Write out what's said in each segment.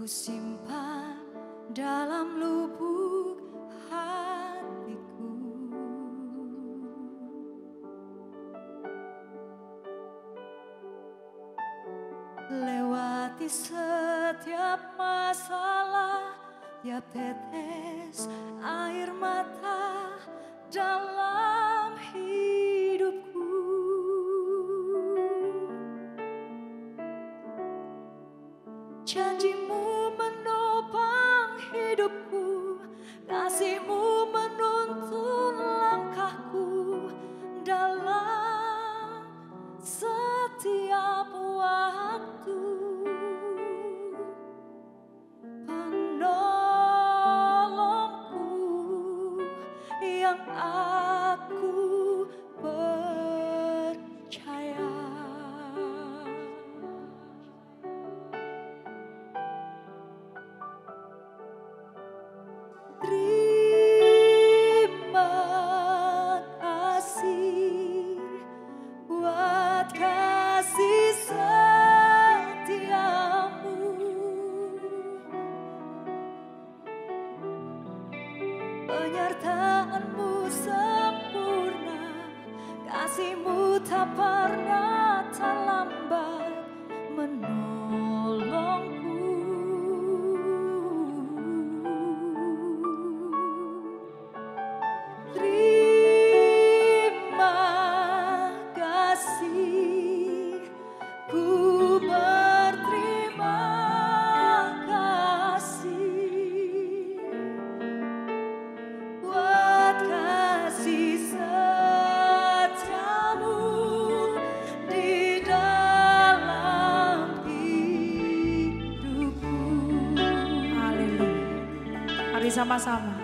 ku simpan dalam lubuk hatiku. Lewati setiap masalah, tiap tetes air mata dalam hidupku. Janjimu menopang hidupku, kasihmu menuntun langkahku dalam setiap waktu. Penolongku yang aku percaya. Terima kasih buat kasih setiamu. Penyertaanmu sempurna, kasihmu tak pernah terlambat menolongku. Terima kasih, ku berterima kasih buat kasih setiamu di dalam hidupku. Haleluya. Mari sama-sama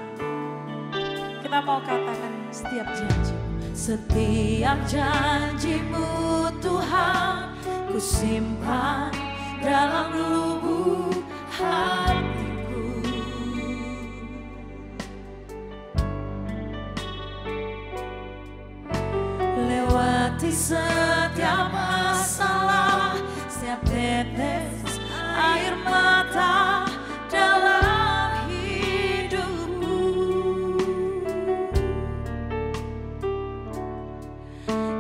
kita mau katakan setiap janji. Setiap janjimu Tuhan, ku simpan dalam lubuk hatiku. Lewati setiap masalah, setiap tetes air mata dalam hidupku.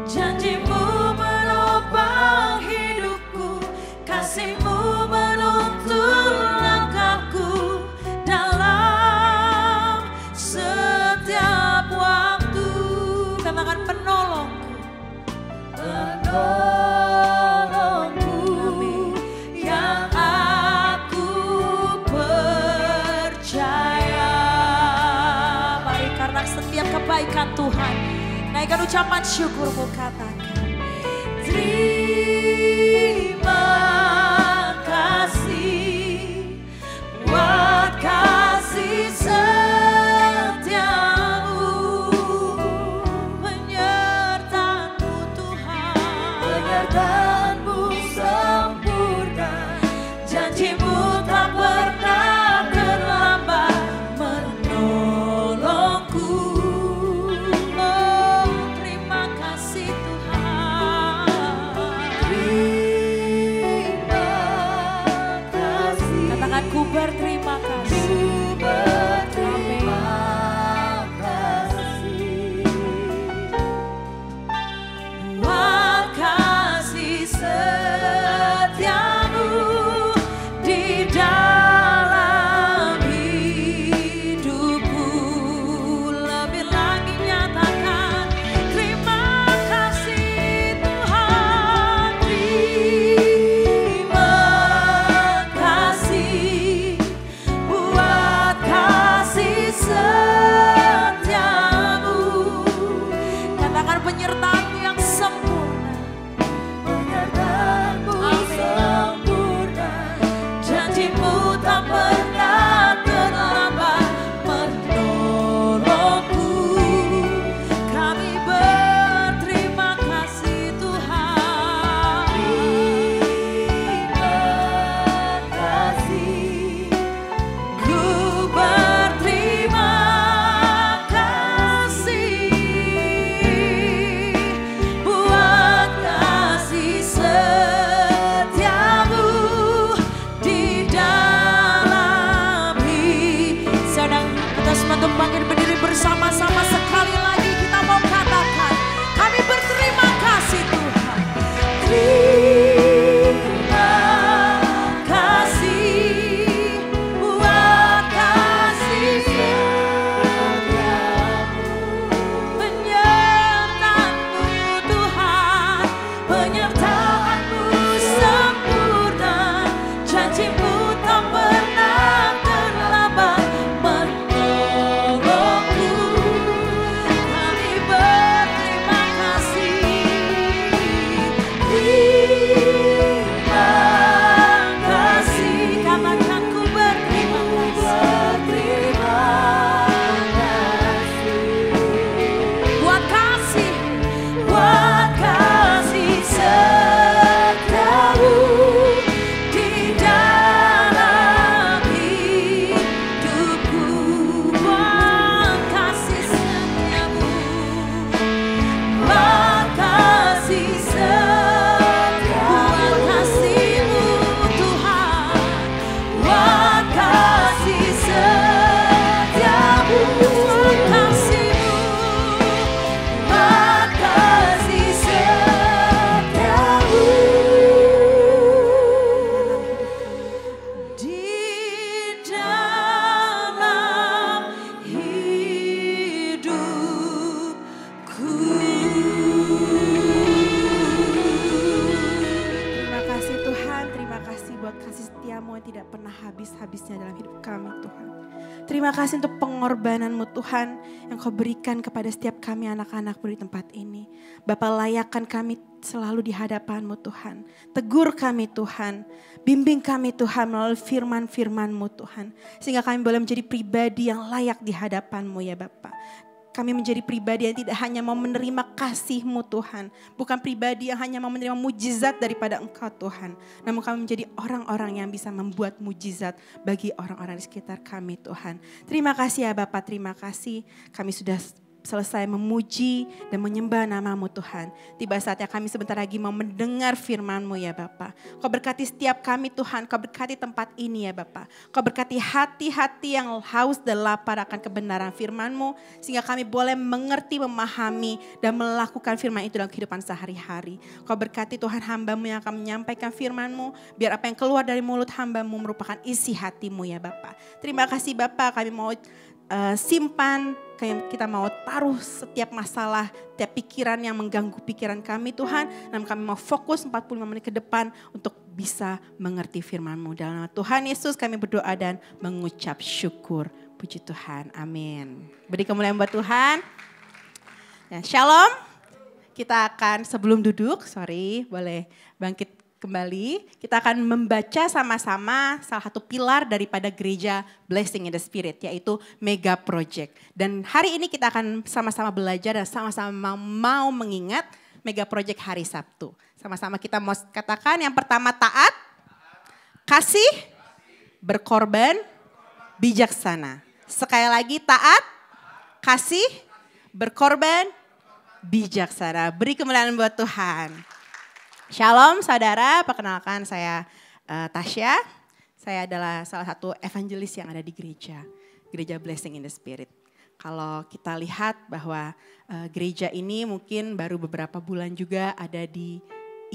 Janjimu menopang hidupku, kasihmu menuntun langkahku dalam setiap waktu. Katakan penolongku. Penolongku yang aku percaya. Mari karena setiap kebaikan Tuhan, naikkan ucapan syukurmu, katakan Terima kasih buat kasih setiamu. penyertaanmu Tuhan. Penyertaanmu sempurna, janjimu tak pernah terlambat menolongku. Oh, terima kasih Tuhan. Terima kasih, Katakan ku berterima kasih. ku berterima kasih buat kasih setiamu di dalam hidupku. Lebih lagi nyatakan terima kasih Tuhan. Terima kasih buat kasih setiamu. Katakan penyertaanmu yang sempurna. Penyertaanmu Amin. sempurna, janjimu tak pernah terlambat menolongku. Kami berterima kasih Tuhan. Terima kasih, ku berterima kasih Terima kasih Tuhan, terima kasih buat kasih setiamu yang tidak pernah habis-habisnya dalam hidup kami Tuhan. Terima kasih untuk pengorbananmu Tuhan yang kau berikan kepada setiap kami anak-anakmu di tempat ini. Bapa, layakkan kami selalu di hadapanmu Tuhan. Tegur kami Tuhan, bimbing kami Tuhan melalui firman-firmanmu Tuhan. Sehingga kami boleh menjadi pribadi yang layak di hadapanmu ya Bapa. Kami menjadi pribadi yang tidak hanya mau menerima kasih-Mu Tuhan. Bukan pribadi yang hanya mau menerima mujizat daripada Engkau Tuhan. Namun kami menjadi orang-orang yang bisa membuat mujizat bagi orang-orang di sekitar kami Tuhan. Terima kasih ya Bapak, terima kasih. Kami sudah selesai memuji dan menyembah nama-Mu Tuhan. Tiba saatnya kami sebentar lagi mau mendengar firman-Mu ya Bapa. Kau berkati setiap kami Tuhan, Kau berkati tempat ini ya Bapa. Kau berkati hati-hati yang haus dan lapar akan kebenaran firman-Mu. Sehingga kami boleh mengerti, memahami dan melakukan firman itu dalam kehidupan sehari-hari. Kau berkati Tuhan hamba-Mu yang akan menyampaikan firman-Mu. Biar apa yang keluar dari mulut hamba-Mu merupakan isi hati-Mu ya Bapa. Terima kasih Bapa, kami mau simpan, kita mau taruh setiap masalah, setiap pikiran yang mengganggu pikiran kami Tuhan. Dan kami mau fokus 45 menit ke depan untuk bisa mengerti firman-Mu. Dalam nama Tuhan Yesus kami berdoa dan mengucap syukur. Puji Tuhan, amin. Beri kemuliaan buat Tuhan. Ya, shalom. Kita akan sebelum duduk, boleh bangkit kembali. Kita akan membaca sama-sama salah satu pilar daripada gereja Blessing in the Spirit, yaitu Mega Project. Dan hari ini kita akan sama-sama belajar dan sama-sama mau mengingat Mega Project hari Sabtu. Sama-sama kita mau katakan yang pertama taat, kasih, berkorban, bijaksana. Sekali lagi taat, kasih, berkorban, bijaksana. Beri kemuliaan buat Tuhan. Shalom saudara, perkenalkan saya Tasya. Saya adalah salah satu evangelis yang ada di gereja Blessing in the Spirit. Kalau kita lihat bahwa gereja ini mungkin baru beberapa bulan juga ada di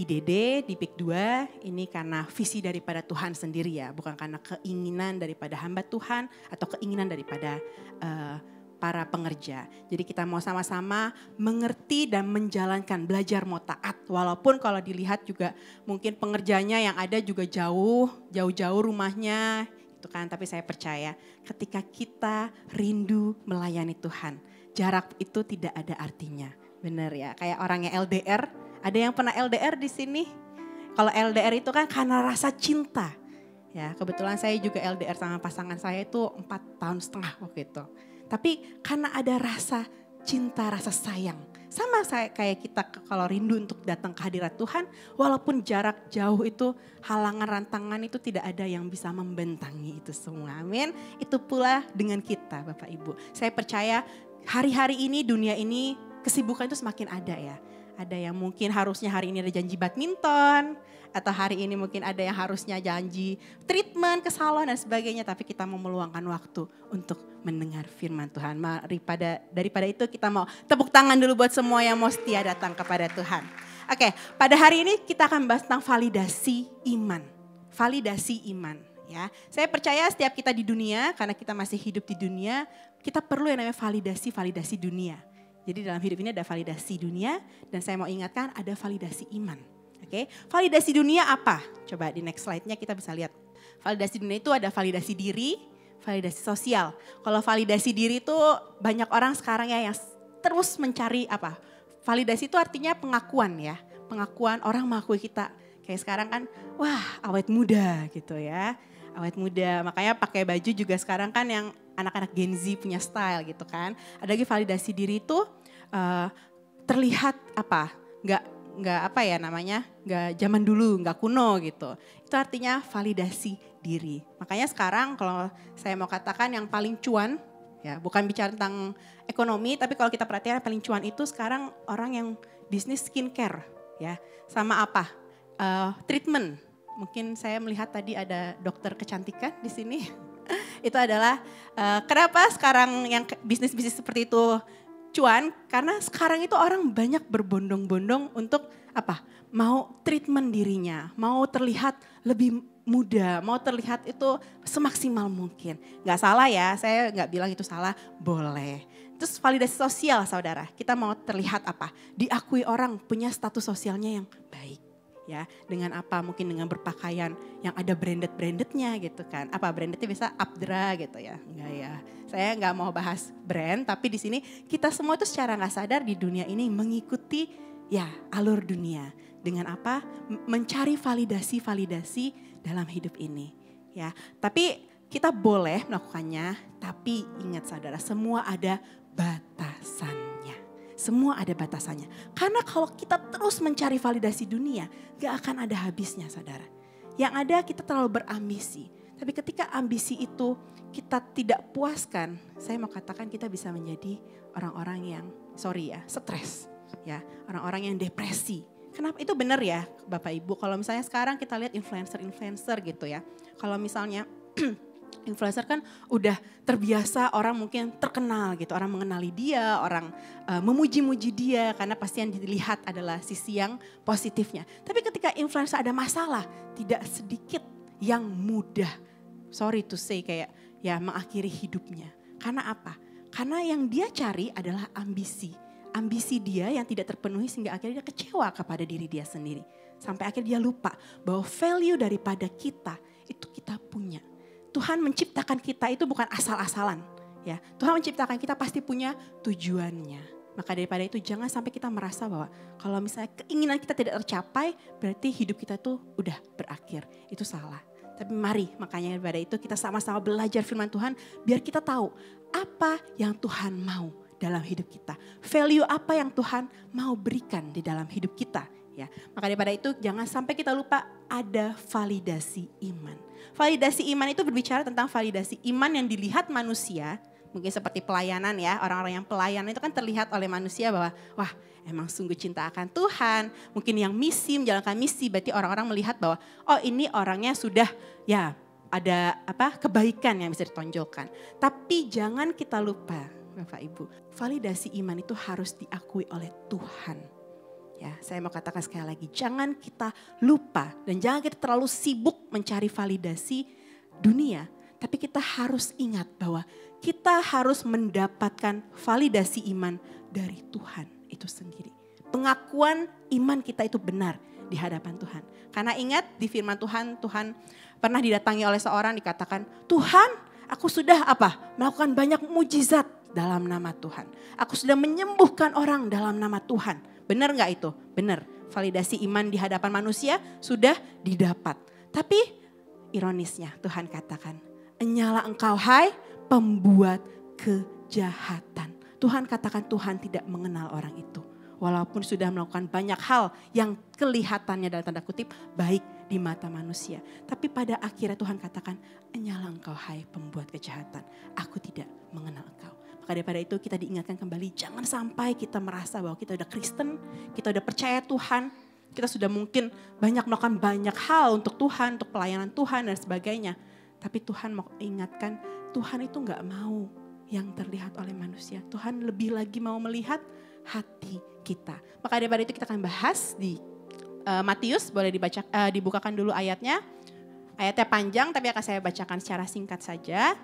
IDD, di PIK 2. Ini karena visi daripada Tuhan sendiri ya, bukan karena keinginan daripada hamba Tuhan atau keinginan daripada para pengerja. Jadi kita mau sama-sama mengerti dan menjalankan, belajar mau taat. Walaupun kalau dilihat juga mungkin pengerjanya yang ada juga jauh-jauh rumahnya gitu kan. Tapi saya percaya ketika kita rindu melayani Tuhan, jarak itu tidak ada artinya. Benar ya, kayak orangnya LDR. Ada yang pernah LDR di sini? Kalau LDR itu kan karena rasa cinta. Ya, kebetulan saya juga LDR sama pasangan saya itu 4,5 tahun waktu itu. Tapi karena ada rasa cinta, rasa sayang. Sama saya kayak kita kalau rindu untuk datang ke hadirat Tuhan. Walaupun jarak jauh itu, halangan rantangan itu tidak ada yang bisa membentangi itu semua. Amin. Itu pula dengan kita Bapak Ibu. Saya percaya hari-hari ini, dunia ini kesibukan itu semakin ada ya. Ada yang mungkin harusnya hari ini ada janji badminton. Atau hari ini mungkin ada yang harusnya janji treatment ke salon dan sebagainya. Tapi kita mau meluangkan waktu untuk mendengar firman Tuhan. Daripada itu kita mau tepuk tangan dulu buat semua yang mau setia datang kepada Tuhan. Oke, pada hari ini kita akan bahas tentang validasi iman. Validasi iman ya. Saya percaya setiap kita di dunia, karena kita masih hidup di dunia, kita perlu yang namanya validasi dunia. Jadi dalam hidup ini ada validasi dunia dan saya mau ingatkan ada validasi iman. Oke, validasi dunia apa? Coba di next slide-nya kita bisa lihat. Validasi dunia itu ada validasi diri, validasi sosial. Kalau validasi diri itu banyak orang sekarang ya yang terus mencari apa? Validasi itu artinya pengakuan ya. Pengakuan orang mengakui kita. Kayak sekarang kan, wah awet muda gitu ya. Awet muda, makanya pakai baju juga sekarang kan yang anak-anak Gen Z punya style gitu kan. Ada lagi validasi diri itu terlihat apa? Nggak zaman dulu, nggak kuno gitu. Itu artinya validasi diri. Makanya sekarang kalau saya mau katakan yang paling cuan, ya bukan bicara tentang ekonomi, tapi kalau kita perhatikan paling cuan itu sekarang orang yang bisnis skincare, ya. Sama apa? Treatment. Mungkin saya melihat tadi ada dokter kecantikan di sini. Itu adalah kenapa sekarang yang bisnis-bisnis seperti itu cuan, karena sekarang itu orang banyak berbondong-bondong untuk apa? Mau treatment dirinya, mau terlihat lebih muda, mau terlihat itu semaksimal mungkin. Gak salah ya, saya gak bilang itu salah, boleh. Terus validasi sosial saudara, kita mau terlihat apa? Diakui orang punya status sosialnya yang baik. Ya, dengan apa? Mungkin dengan berpakaian yang ada branded-brandednya gitu kan. Apa brandednya bisa Abdra gitu ya. Enggak ya. Saya enggak mau bahas brand, tapi di sini kita semua itu secara enggak sadar di dunia ini mengikuti ya alur dunia. Dengan apa? Mencari validasi-validasi dalam hidup ini. Ya, tapi kita boleh melakukannya, tapi ingat saudara, semua ada batasannya. Semua ada batasannya. Karena kalau kita terus mencari validasi dunia, gak akan ada habisnya saudara. Yang ada kita terlalu berambisi. Tapi ketika ambisi itu kita tidak puaskan, saya mau katakan kita bisa menjadi orang-orang yang, stres. Ya, orang-orang yang depresi. Kenapa? Itu benar ya Bapak Ibu. Kalau misalnya sekarang kita lihat influencer gitu ya. Kalau misalnya influencer kan udah terbiasa, orang mungkin terkenal gitu, orang mengenali dia, orang memuji-muji dia karena pasti yang dilihat adalah sisi yang positifnya. Tapi ketika influencer ada masalah, tidak sedikit yang mudah, kayak ya mengakhiri hidupnya. Karena apa? Karena yang dia cari adalah ambisi. Ambisi dia yang tidak terpenuhi sehingga akhirnya dia kecewa kepada diri dia sendiri. Sampai akhirnya dia lupa bahwa value daripada kita itu kita punya. Tuhan menciptakan kita itu bukan asal-asalan. Ya, Tuhan menciptakan kita pasti punya tujuannya. Maka daripada itu jangan sampai kita merasa bahwa kalau misalnya keinginan kita tidak tercapai, berarti hidup kita tuh udah berakhir. Itu salah. Tapi mari makanya daripada itu kita sama-sama belajar firman Tuhan biar kita tahu apa yang Tuhan mau dalam hidup kita. Value apa yang Tuhan mau berikan di dalam hidup kita. Ya, maka daripada itu jangan sampai kita lupa ada validasi iman. Validasi iman itu berbicara tentang validasi iman yang dilihat manusia. Mungkin seperti pelayanan ya, orang-orang yang pelayanan itu kan terlihat oleh manusia bahwa wah emang sungguh cinta akan Tuhan. Mungkin yang misi, menjalankan misi, berarti orang-orang melihat bahwa oh ini orangnya sudah ya ada kebaikan yang bisa ditonjolkan. Tapi jangan kita lupa Bapak Ibu, validasi iman itu harus diakui oleh Tuhan. Ya, saya mau katakan sekali lagi, jangan kita lupa dan jangan kita terlalu sibuk mencari validasi dunia. Tapi kita harus ingat bahwa kita harus mendapatkan validasi iman dari Tuhan itu sendiri. Pengakuan iman kita itu benar di hadapan Tuhan. Karena ingat di firman Tuhan, Tuhan pernah didatangi oleh seorang dikatakan, Tuhan aku sudah melakukan banyak mujizat dalam nama Tuhan. Aku sudah menyembuhkan orang dalam nama Tuhan. Benar gak itu? Benar. Validasi iman di hadapan manusia sudah didapat. Tapi ironisnya Tuhan katakan, enyala engkau hai pembuat kejahatan. Tuhan katakan Tuhan tidak mengenal orang itu. Walaupun sudah melakukan banyak hal yang kelihatannya dalam tanda kutip baik di mata manusia. Tapi pada akhirnya Tuhan katakan, enyala engkau hai pembuat kejahatan. Aku tidak mengenal engkau. Maka daripada itu kita diingatkan kembali, jangan sampai kita merasa bahwa kita udah Kristen, kita udah percaya Tuhan, kita sudah mungkin melakukan banyak hal untuk Tuhan, untuk pelayanan Tuhan dan sebagainya. Tapi Tuhan mau ingatkan, Tuhan itu gak mau yang terlihat oleh manusia. Tuhan lebih lagi mau melihat hati kita. Maka daripada itu kita akan bahas di Matius, boleh dibukakan dulu ayatnya. Ayatnya panjang tapi akan saya bacakan secara singkat saja.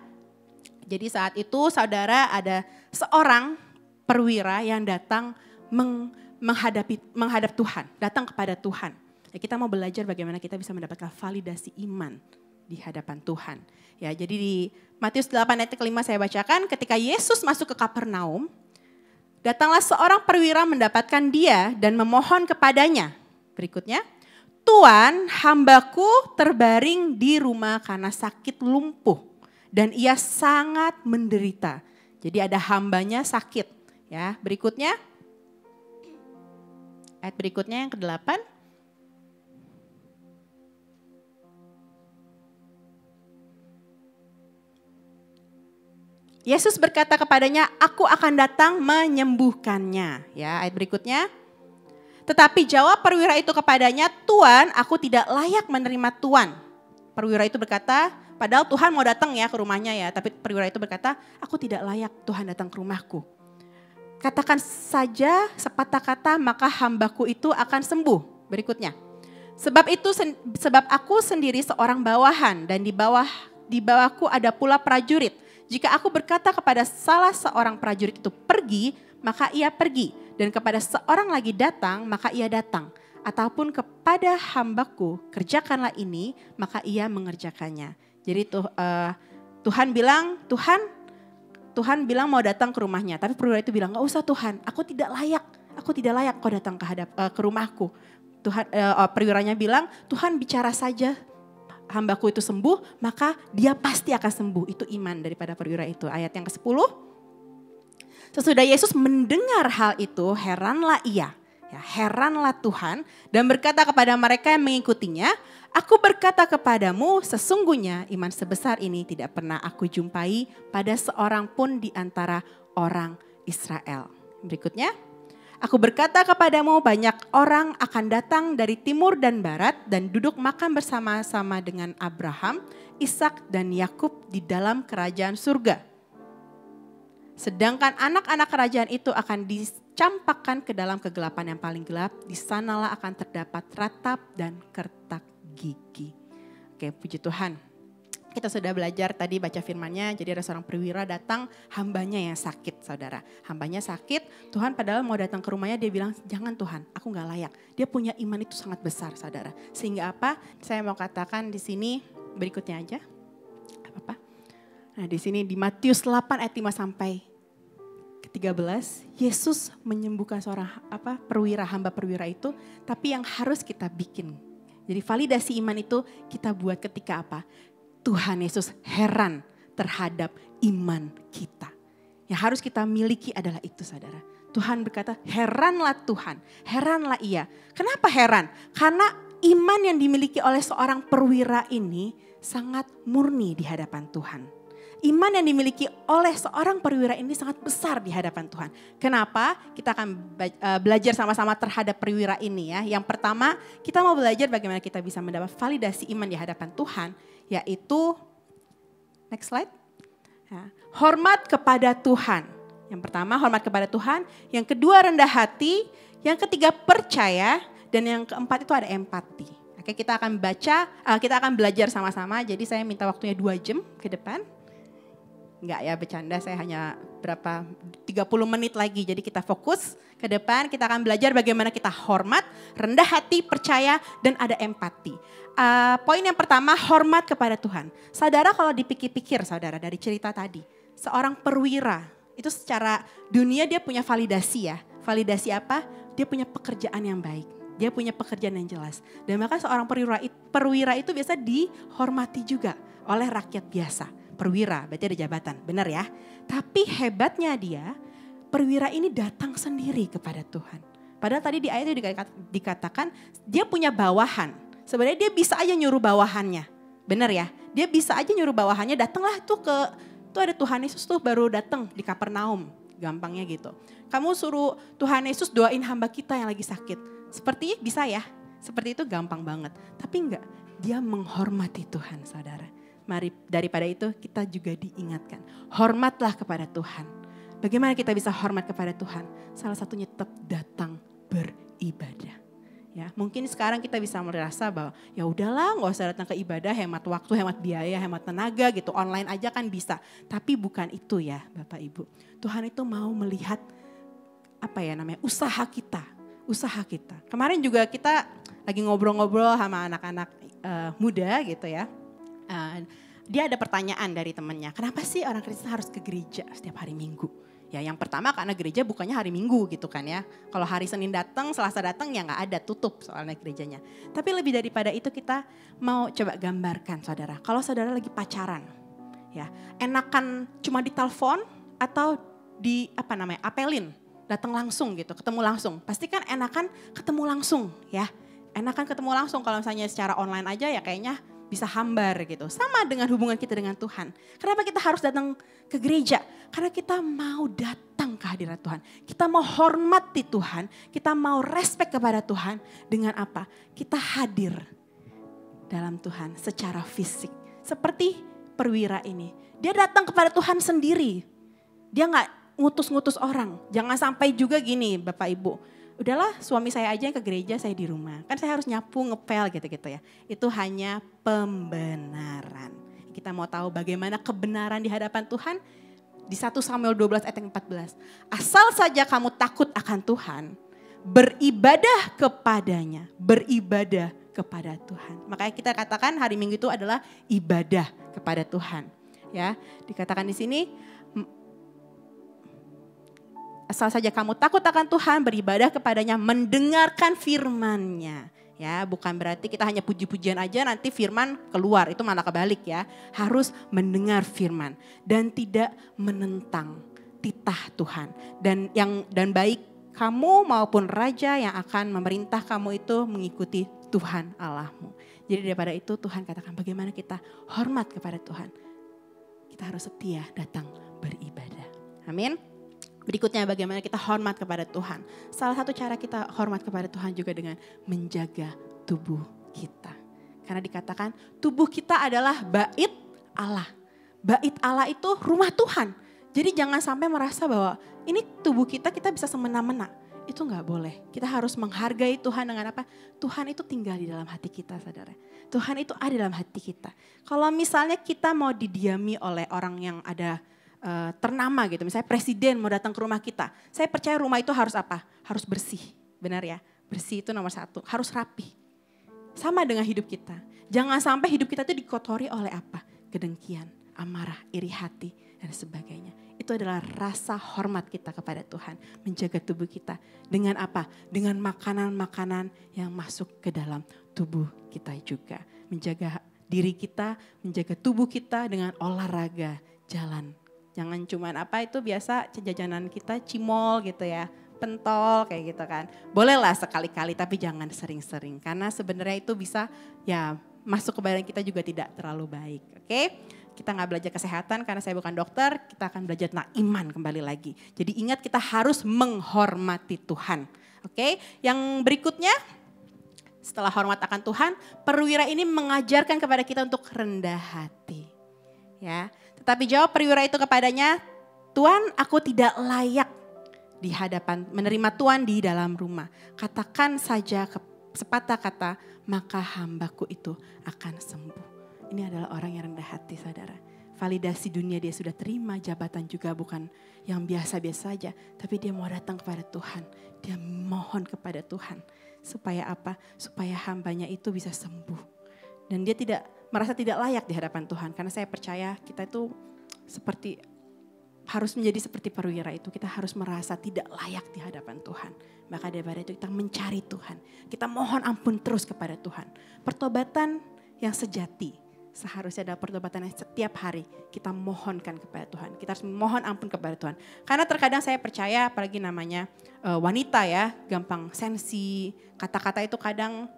Jadi saat itu saudara ada seorang perwira yang datang menghadap Tuhan, datang kepada Tuhan. Ya, kita mau belajar bagaimana kita bisa mendapatkan validasi iman di hadapan Tuhan. Ya, jadi di Matius 8 ayat 5 saya bacakan, ketika Yesus masuk ke Kapernaum, datanglah seorang perwira mendapatkan dia dan memohon kepadanya. Berikutnya, Tuan, hambaku terbaring di rumah karena sakit lumpuh. Dan ia sangat menderita. Jadi ada hambanya sakit. Ya, berikutnya. Ayat berikutnya yang ke-8. Yesus berkata kepadanya, aku akan datang menyembuhkannya. Ya, ayat berikutnya. Tetapi jawab perwira itu kepadanya, Tuan, aku tidak layak menerima Tuan. Perwira itu berkata, padahal Tuhan mau datang ya ke rumahnya ya. Tapi perwira itu berkata, aku tidak layak Tuhan datang ke rumahku. Katakan saja sepatah kata maka hambaku itu akan sembuh. Berikutnya. Sebab aku sendiri seorang bawahan dan di bawahku ada pula prajurit. Jika aku berkata kepada salah seorang prajurit itu pergi, maka ia pergi. Dan kepada seorang lagi datang, maka ia datang. Ataupun kepada hambaku, kerjakanlah ini, maka ia mengerjakannya. Jadi Tuhan bilang mau datang ke rumahnya. Tapi perwira itu bilang, gak usah Tuhan, aku tidak layak kau datang ke rumahku. Perwiranya bilang, Tuhan bicara saja, hambaku itu sembuh, maka dia pasti akan sembuh. Itu iman daripada perwira itu. Ayat yang ke-10. Sesudah Yesus mendengar hal itu, heranlah ia. Ya, heranlah Tuhan dan berkata kepada mereka yang mengikutinya, aku berkata kepadamu sesungguhnya iman sebesar ini tidak pernah aku jumpai pada seorang pun di antara orang Israel. Berikutnya. Aku berkata kepadamu banyak orang akan datang dari timur dan barat dan duduk makan bersama-sama dengan Abraham, Ishak dan Yakub di dalam kerajaan surga. Sedangkan anak-anak kerajaan itu akan dicampakkan ke dalam kegelapan yang paling gelap. Di sanalah akan terdapat ratap dan kertak gigi. Oke, puji Tuhan. Kita sudah belajar tadi baca firman-Nya, jadi ada seorang perwira datang, hambanya yang sakit saudara. Hambanya sakit, Tuhan padahal mau datang ke rumahnya, dia bilang jangan Tuhan, aku gak layak. Dia punya iman itu sangat besar saudara. Sehingga apa? Saya mau katakan di sini, berikutnya aja. Apa-apa. Nah di sini di Matius 8 ayat 5 sampai ke-13, Yesus menyembuhkan seorang hamba perwira itu, tapi yang harus kita bikin. Jadi validasi iman itu kita buat ketika apa? Tuhan Yesus heran terhadap iman kita. Yang harus kita miliki adalah itu saudara. Tuhan berkata heranlah Tuhan, heranlah ia. Kenapa heran? Karena iman yang dimiliki oleh seorang perwira ini sangat murni di hadapan Tuhan. Iman yang dimiliki oleh seorang perwira ini sangat besar di hadapan Tuhan. Kenapa? Kita akan belajar sama-sama terhadap perwira ini ya. Yang pertama kita mau belajar bagaimana kita bisa mendapat validasi iman di hadapan Tuhan. Yaitu, next slide. Ya, hormat kepada Tuhan. Yang pertama hormat kepada Tuhan. Yang kedua rendah hati. Yang ketiga percaya. Dan yang keempat itu ada empati. Oke, kita akan belajar sama-sama. Jadi saya minta waktunya 2 jam ke depan. Enggak ya bercanda, saya hanya 30 menit lagi. Jadi kita fokus ke depan, kita akan belajar bagaimana kita hormat, rendah hati, percaya, dan ada empati. Poin yang pertama, hormat kepada Tuhan. Saudara kalau dipikir-pikir saudara dari cerita tadi, seorang perwira itu secara dunia dia punya validasi ya. Validasi apa? Dia punya pekerjaan yang baik. Dia punya pekerjaan yang jelas. Dan maka seorang perwira itu biasa dihormati juga oleh rakyat biasa. Perwira, berarti ada jabatan, benar ya. Tapi hebatnya dia, perwira ini datang sendiri kepada Tuhan. Padahal tadi di ayat itu dikatakan dia punya bawahan. Sebenarnya dia bisa aja nyuruh bawahannya, benar ya. Dia bisa aja nyuruh bawahannya, datanglah tuh ada Tuhan Yesus tuh baru datang di Kapernaum, gampangnya gitu. Kamu suruh Tuhan Yesus doain hamba kita yang lagi sakit. Sepertinya bisa ya, seperti itu gampang banget. Tapi enggak, dia menghormati Tuhan saudara. Mari daripada itu kita juga diingatkan. Hormatlah kepada Tuhan. Bagaimana kita bisa hormat kepada Tuhan? Salah satunya tetap datang beribadah. Ya, mungkin sekarang kita bisa merasa bahwa ya udahlah nggak usah datang ke ibadah, hemat waktu, hemat biaya, hemat tenaga gitu. Online aja kan bisa. Tapi bukan itu ya Bapak Ibu. Tuhan itu mau melihat usaha kita. Usaha kita. Kemarin juga kita lagi ngobrol-ngobrol sama anak-anak muda gitu ya. Dia ada pertanyaan dari temannya, kenapa sih orang Kristen harus ke gereja setiap hari Minggu? Ya yang pertama karena gereja bukannya hari Minggu gitu kan ya. Kalau hari Senin datang, Selasa datang ya gak ada, tutup soalnya gerejanya. Tapi lebih daripada itu kita mau coba gambarkan saudara. Kalau saudara lagi pacaran, ya enakan cuma ditelepon atau apelin, datang langsung gitu, ketemu langsung. Pasti kan enakan ketemu langsung ya. Enakan ketemu langsung, kalau misalnya secara online aja ya kayaknya bisa hambar gitu. Sama dengan hubungan kita dengan Tuhan. Kenapa kita harus datang ke gereja? Karena kita mau datang ke hadirat Tuhan. Kita mau hormati Tuhan. Kita mau respect kepada Tuhan. Dengan apa? Kita hadir dalam Tuhan secara fisik. Seperti perwira ini. Dia datang kepada Tuhan sendiri. Dia gak ngutus-ngutus orang. Jangan sampai juga gini Bapak Ibu. Udahlah suami saya aja yang ke gereja, saya di rumah. Kan saya harus nyapu, ngepel gitu-gitu ya. Itu hanya pembenaran. kita mau tahu bagaimana kebenaran di hadapan Tuhan, di 1 Samuel 12 ayat yang 14. Asal saja kamu takut akan Tuhan, beribadah kepadanya, beribadah kepada Tuhan. Makanya kita katakan hari Minggu itu adalah ibadah kepada Tuhan. Ya, dikatakan di sini, asal saja kamu takut akan Tuhan, beribadah kepadanya, mendengarkan firman-Nya. Ya, bukan berarti kita hanya puji-pujian aja nanti firman keluar, itu malah kebalik ya. Harus mendengar firman dan tidak menentang titah Tuhan. Dan baik kamu maupun raja yang akan memerintah kamu itu mengikuti Tuhan Allahmu. Jadi daripada itu Tuhan katakan bagaimana kita hormat kepada Tuhan. Kita harus setia datang beribadah. Amin. Berikutnya bagaimana kita hormat kepada Tuhan. Salah satu cara kita hormat kepada Tuhan juga dengan menjaga tubuh kita. Karena dikatakan tubuh kita adalah bait Allah. Bait Allah itu rumah Tuhan. Jadi jangan sampai merasa bahwa ini tubuh kita bisa semena-mena. Itu gak boleh. Kita harus menghargai Tuhan dengan apa? Tuhan itu tinggal di dalam hati kita, saudara. Tuhan itu ada dalam hati kita. Kalau misalnya kita mau didiami oleh orang yang ada ternama gitu, misalnya presiden mau datang ke rumah kita, saya percaya rumah itu harus apa? Harus bersih, benar ya? Bersih itu nomor 1, harus rapi. Sama dengan hidup kita, jangan sampai hidup kita itu dikotori oleh apa? Kedengkian, amarah, iri hati dan sebagainya. Itu adalah rasa hormat kita kepada Tuhan, menjaga tubuh kita dengan apa? Dengan makanan-makanan yang masuk ke dalam tubuh kita juga. Menjaga diri kita, menjaga tubuh kita dengan olahraga, jalan. Jangan cuman apa itu biasa jajanan kita cimol gitu ya, pentol kayak gitu kan. Bolehlah sekali-kali tapi jangan sering-sering. Karena sebenarnya itu bisa ya masuk ke badan kita juga tidak terlalu baik. Oke? Kita gak belajar kesehatan karena saya bukan dokter, kita akan belajar tentang iman kembali lagi. Jadi ingat kita harus menghormati Tuhan. Oke? Yang berikutnya setelah hormat akan Tuhan, perwira ini mengajarkan kepada kita untuk rendah hati. Ya. Tetapi jawab perwira itu kepadanya, Tuan, aku tidak layak di hadapan menerima Tuan di dalam rumah. Katakan saja sepatah kata, maka hambaku itu akan sembuh. Ini adalah orang yang rendah hati, saudara. Validasi dunia dia sudah terima, jabatan juga bukan yang biasa-biasa saja. Tapi dia mau datang kepada Tuhan, dia mohon kepada Tuhan. Supaya apa? Supaya hambanya itu bisa sembuh. Dan dia merasa tidak layak di hadapan Tuhan. Karena saya percaya kita itu harus menjadi seperti perwira itu. Kita harus merasa tidak layak di hadapan Tuhan. Maka daripada itu kita mencari Tuhan. Kita mohon ampun terus kepada Tuhan. Pertobatan yang sejati seharusnya adalah pertobatan yang setiap hari kita mohonkan kepada Tuhan. Kita harus mohon ampun kepada Tuhan. Karena terkadang saya percaya apalagi namanya wanita ya, gampang sensi. Kata-kata itu kadang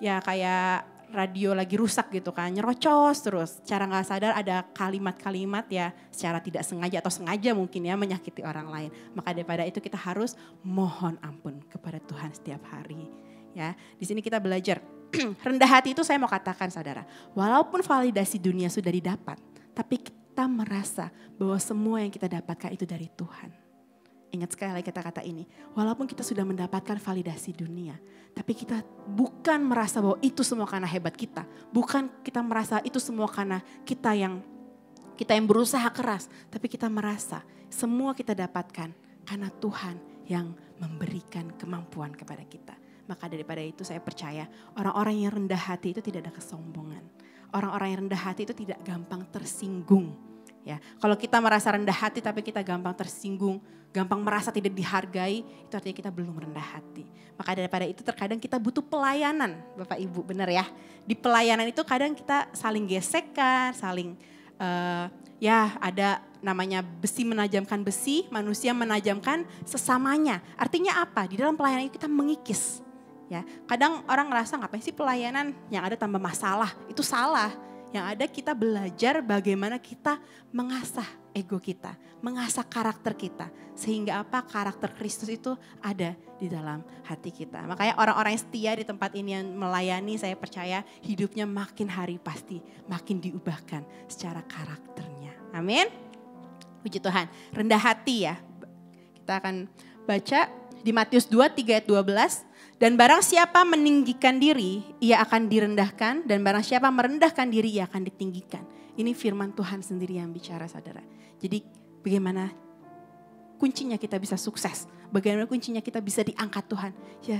ya kayak radio lagi rusak gitu kan, nyerocos terus. Secara gak sadar ada kalimat-kalimat ya secara tidak sengaja atau sengaja mungkin ya menyakiti orang lain. Maka daripada itu kita harus mohon ampun kepada Tuhan setiap hari. Ya, di sini kita belajar rendah hati itu saya mau katakan saudara, walaupun validasi dunia sudah didapat, tapi kita merasa bahwa semua yang kita dapatkan itu dari Tuhan. Ingat sekali lagi kata-kata ini, walaupun kita sudah mendapatkan validasi dunia, tapi kita bukan merasa bahwa itu semua karena hebat kita. Bukan kita merasa itu semua karena kita yang berusaha keras, tapi kita merasa semua kita dapatkan karena Tuhan yang memberikan kemampuan kepada kita. Maka daripada itu saya percaya orang-orang yang rendah hati itu tidak ada kesombongan. Orang-orang yang rendah hati itu tidak gampang tersinggung. Ya, kalau kita merasa rendah hati tapi kita gampang tersinggung, gampang merasa tidak dihargai, itu artinya kita belum rendah hati. Maka daripada itu terkadang kita butuh pelayanan, Bapak Ibu, benar ya. Di pelayanan itu kadang kita saling gesekan, saling ya ada namanya besi menajamkan besi, manusia menajamkan sesamanya. Artinya apa? Di dalam pelayanan itu kita mengikis. Ya, kadang orang ngerasa ngapain sih pelayanan yang ada tambah masalah, itu salah. Yang ada kita belajar bagaimana kita mengasah ego kita, mengasah karakter kita. Sehingga apa? Karakter Kristus itu ada di dalam hati kita. Makanya orang-orang yang setia di tempat ini yang melayani, saya percaya hidupnya makin hari pasti makin diubahkan secara karakternya. Amin. Puji Tuhan. Rendah hati ya. Kita akan baca Di Matius 2, 3 ayat 12. Dan barang siapa meninggikan diri, ia akan direndahkan. Dan barang siapa merendahkan diri, ia akan ditinggikan. Ini firman Tuhan sendiri yang bicara, saudara. Jadi bagaimana kuncinya kita bisa sukses? Bagaimana kuncinya kita bisa diangkat Tuhan? Ya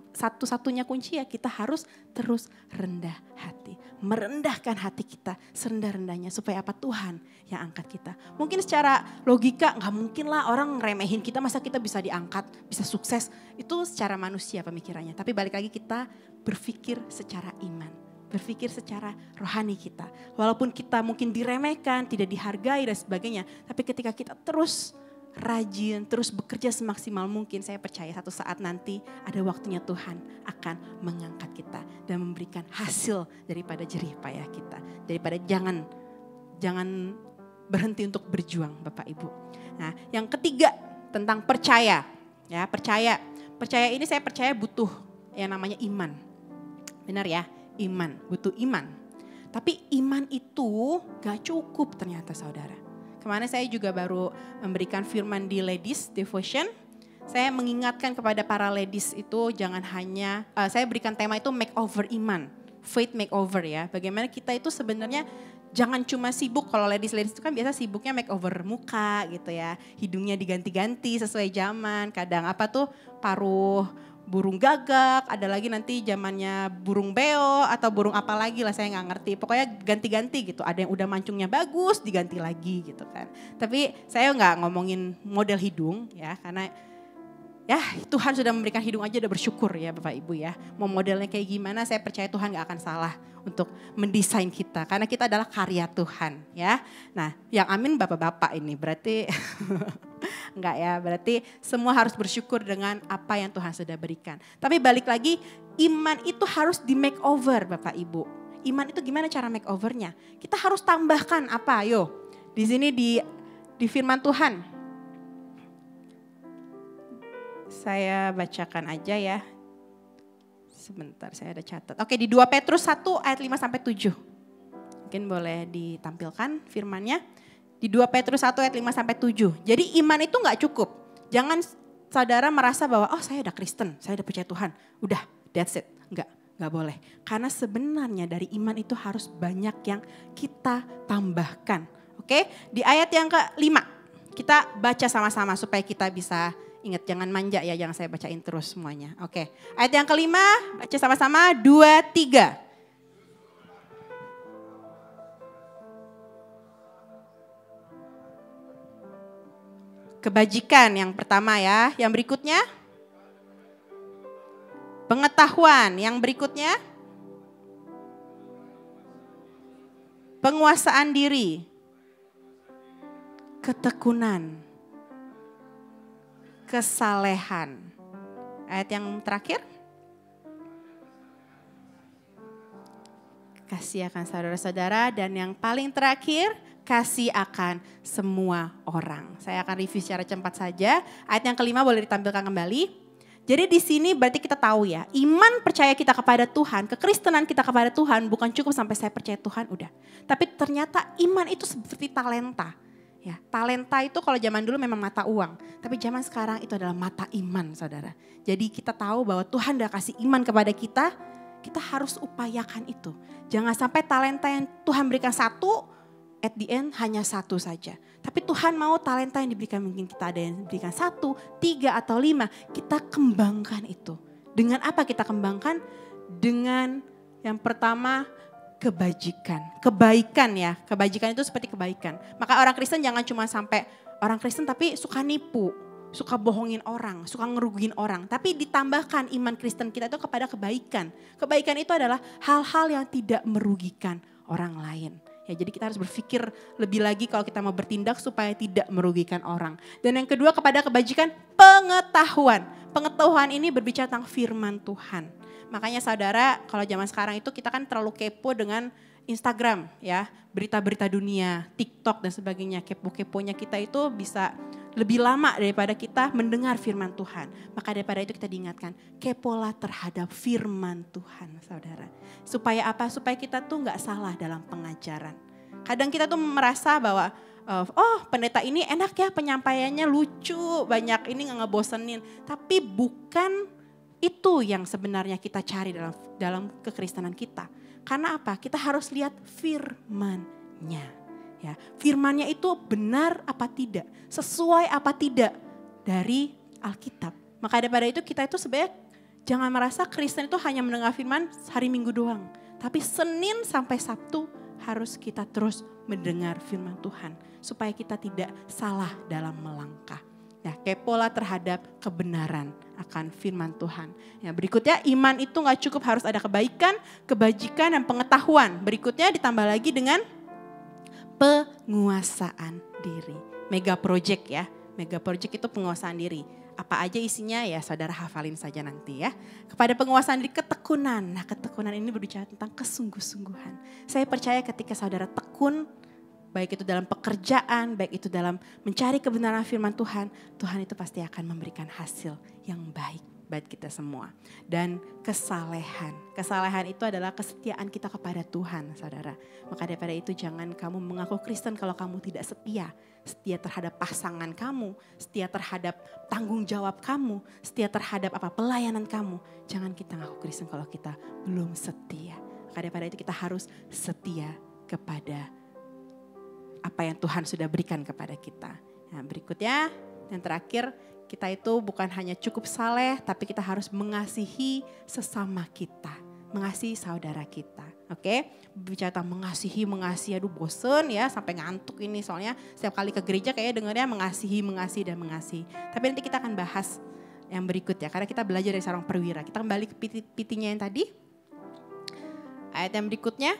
satu-satunya kunci ya kita harus terus rendah hati. Merendahkan hati kita serendah-rendahnya. Supaya apa? Tuhan yang angkat kita. Mungkin secara logika gak mungkin lah orang ngeremehin kita. Masa kita bisa diangkat, bisa sukses. Itu secara manusia pemikirannya. Tapi balik lagi kita berpikir secara iman. Berpikir secara rohani kita. Walaupun kita mungkin diremehkan, tidak dihargai dan sebagainya. Tapi ketika kita terus rajin, terus bekerja semaksimal mungkin, saya percaya satu saat nanti ada waktunya Tuhan akan mengangkat kita dan memberikan hasil daripada jerih payah kita. Daripada jangan berhenti untuk berjuang, Bapak Ibu. Nah, yang ketiga tentang percaya. Ya, percaya. Percaya ini saya percaya butuh yang namanya iman. Benar ya? Iman, butuh iman. Tapi iman itu gak cukup ternyata, saudara. Kemarin saya juga baru memberikan firman di Ladies Devotion. Saya mengingatkan kepada para ladies itu jangan hanya, saya berikan tema itu makeover iman. Faith makeover ya. Bagaimana kita itu sebenarnya jangan cuma sibuk, kalau ladies itu kan biasa sibuknya makeover muka gitu ya. Hidungnya diganti-ganti sesuai zaman. Kadang apa tuh paruh burung gagak, ada lagi nanti zamannya burung beo atau burung apa lagi lah saya nggak ngerti. Pokoknya ganti-ganti gitu. Ada yang udah mancungnya bagus diganti lagi gitu kan. Tapi saya nggak ngomongin model hidung ya, karena ya Tuhan sudah memberikan hidung aja udah bersyukur ya Bapak Ibu ya. Mau modelnya kayak gimana saya percaya Tuhan gak akan salah untuk mendesain kita. Karena kita adalah karya Tuhan ya. Nah yang amin bapak-bapak ini berarti enggak ya. Berarti semua harus bersyukur dengan apa yang Tuhan sudah berikan. Tapi balik lagi iman itu harus di make over Bapak Ibu. Iman itu gimana cara make overnya? Kita harus tambahkan apa ayo. Di sini di firman Tuhan. Saya bacakan aja ya. Sebentar saya ada catat. Oke di 2 Petrus 1 ayat 5 sampai 7. Mungkin boleh ditampilkan firmannya. Di 2 Petrus 1 ayat 5 sampai 7. Jadi iman itu gak cukup. Jangan saudara merasa bahwa oh saya udah Kristen, saya udah percaya Tuhan. Udah that's it. Gak boleh. Karena sebenarnya dari iman itu harus banyak yang kita tambahkan. Oke di ayat yang ke-5. Kita baca sama-sama supaya kita bisa ingat jangan manja ya, jangan saya bacain terus semuanya. Oke, ayat yang ke-5 baca sama-sama 2, 3. Kebajikan yang pertama ya, yang berikutnya pengetahuan, yang berikutnya penguasaan diri, ketekunan, kesalehan. Ayat yang terakhir. Kasih akan saudara-saudara dan yang paling terakhir kasih akan semua orang. Saya akan review secara cepat saja. Ayat yang ke-5 boleh ditampilkan kembali. Jadi di sini berarti kita tahu ya, iman percaya kita kepada Tuhan, kekristenan kita kepada Tuhan bukan cukup sampai saya percaya Tuhan udah. Tapi ternyata iman itu seperti talenta. Ya, talenta itu kalau zaman dulu memang mata uang. Tapi zaman sekarang itu adalah mata iman saudara. Jadi kita tahu bahwa Tuhan udah kasih iman kepada kita. Kita harus upayakan itu. Jangan sampai talenta yang Tuhan berikan satu, at the end hanya satu saja. Tapi Tuhan mau talenta yang diberikan mungkin kita ada yang diberikan 1, 3 atau 5. Kita kembangkan itu. Dengan apa kita kembangkan? Dengan yang pertama kebajikan. Kebaikan ya. Kebajikan itu seperti kebaikan. Maka orang Kristen jangan cuma sampai orang Kristen tapi suka nipu. Suka bohongin orang. Suka ngerugiin orang. Tapi ditambahkan iman Kristen kita itu kepada kebaikan. Kebaikan itu adalah hal-hal yang tidak merugikan orang lain. Ya, jadi kita harus berpikir lebih lagi kalau kita mau bertindak supaya tidak merugikan orang. Dan yang kedua kepada kebajikan pengetahuan. Pengetahuan ini berbicara tentang firman Tuhan. Makanya saudara kalau zaman sekarang itu kita kan terlalu kepo dengan Instagram ya. Berita-berita dunia, TikTok dan sebagainya. Kepo-keponya kita itu bisa lebih lama daripada kita mendengar firman Tuhan. Maka daripada itu kita diingatkan, kepolah terhadap firman Tuhan saudara. Supaya apa? Supaya kita tuh gak salah dalam pengajaran. Kadang kita tuh merasa bahwa pendeta ini enak ya penyampaiannya lucu, banyak ini nggak ngebosenin. Tapi bukan itu yang sebenarnya kita cari dalam kekristenan kita. Karena apa? Kita harus lihat firman-Nya. Ya, firman-Nya itu benar apa tidak, sesuai apa tidak dari Alkitab. Maka daripada itu kita itu sebenarnya jangan merasa Kristen itu hanya mendengar firman hari Minggu doang. Tapi Senin sampai Sabtu harus kita terus mendengar firman Tuhan. Supaya kita tidak salah dalam melangkah. Ya, kepolah terhadap kebenaran akan firman Tuhan. Ya, berikutnya iman itu gak cukup, harus ada kebaikan, kebajikan, dan pengetahuan. Berikutnya ditambah lagi dengan penguasaan diri. Mega project ya. Mega project itu penguasaan diri. Apa aja isinya ya saudara hafalin saja nanti ya. Kepada penguasaan diri, ketekunan. Nah, ketekunan ini berbicara tentang kesungguh-sungguhan. Saya percaya ketika saudara tekun, baik itu dalam pekerjaan, baik itu dalam mencari kebenaran firman Tuhan, Tuhan itu pasti akan memberikan hasil yang baik buat kita semua. Dan kesalehan. Kesalehan itu adalah kesetiaan kita kepada Tuhan, saudara. Maka daripada itu jangan kamu mengaku Kristen kalau kamu tidak setia. Setia terhadap pasangan kamu, setia terhadap tanggung jawab kamu, setia terhadap pelayanan kamu. Jangan kita ngaku Kristen kalau kita belum setia. Maka daripada itu kita harus setia kepada apa yang Tuhan sudah berikan kepada kita. Nah, berikutnya yang terakhir, kita itu bukan hanya cukup saleh, tapi kita harus mengasihi sesama kita, mengasihi saudara kita. Oke, bicara tentang mengasihi, aduh bosen ya sampai ngantuk ini soalnya setiap kali ke gereja kayaknya dengarnya mengasihi dan mengasihi. Tapi nanti kita akan bahas yang berikut ya, karena kita belajar dari seorang perwira. Kita kembali ke pitinya yang tadi, ayat yang berikutnya.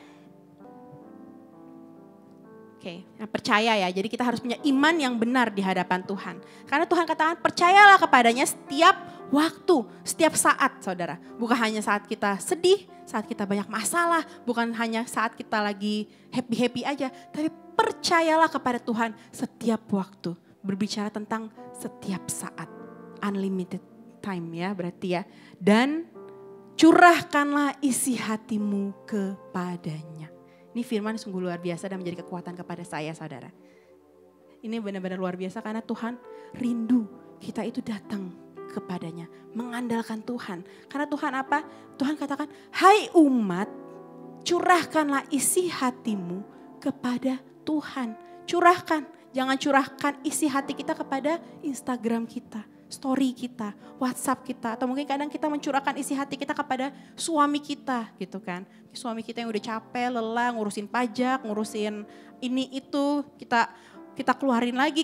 Oke, percaya ya, jadi kita harus punya iman yang benar di hadapan Tuhan. Karena Tuhan katakan percayalah kepadanya setiap waktu, setiap saat saudara. Bukan hanya saat kita sedih, saat kita banyak masalah, bukan hanya saat kita lagi happy-happy aja. Tapi percayalah kepada Tuhan setiap waktu. Berbicara tentang setiap saat, unlimited time ya berarti ya. Dan curahkanlah isi hatimu kepadanya. Ini firman sungguh luar biasa dan menjadi kekuatan kepada saya saudara. Ini benar-benar luar biasa karena Tuhan rindu kita itu datang kepadanya. Mengandalkan Tuhan. Karena Tuhan apa? Tuhan katakan, hai umat, curahkanlah isi hatimu kepada Tuhan. Curahkan, jangan curahkan isi hati kita kepada Instagram kita, story kita, WhatsApp kita. Atau mungkin kadang kita mencurahkan isi hati kita kepada suami kita gitu kan. Suami kita yang udah capek, lelah, ngurusin pajak, ngurusin ini itu, kita keluarin lagi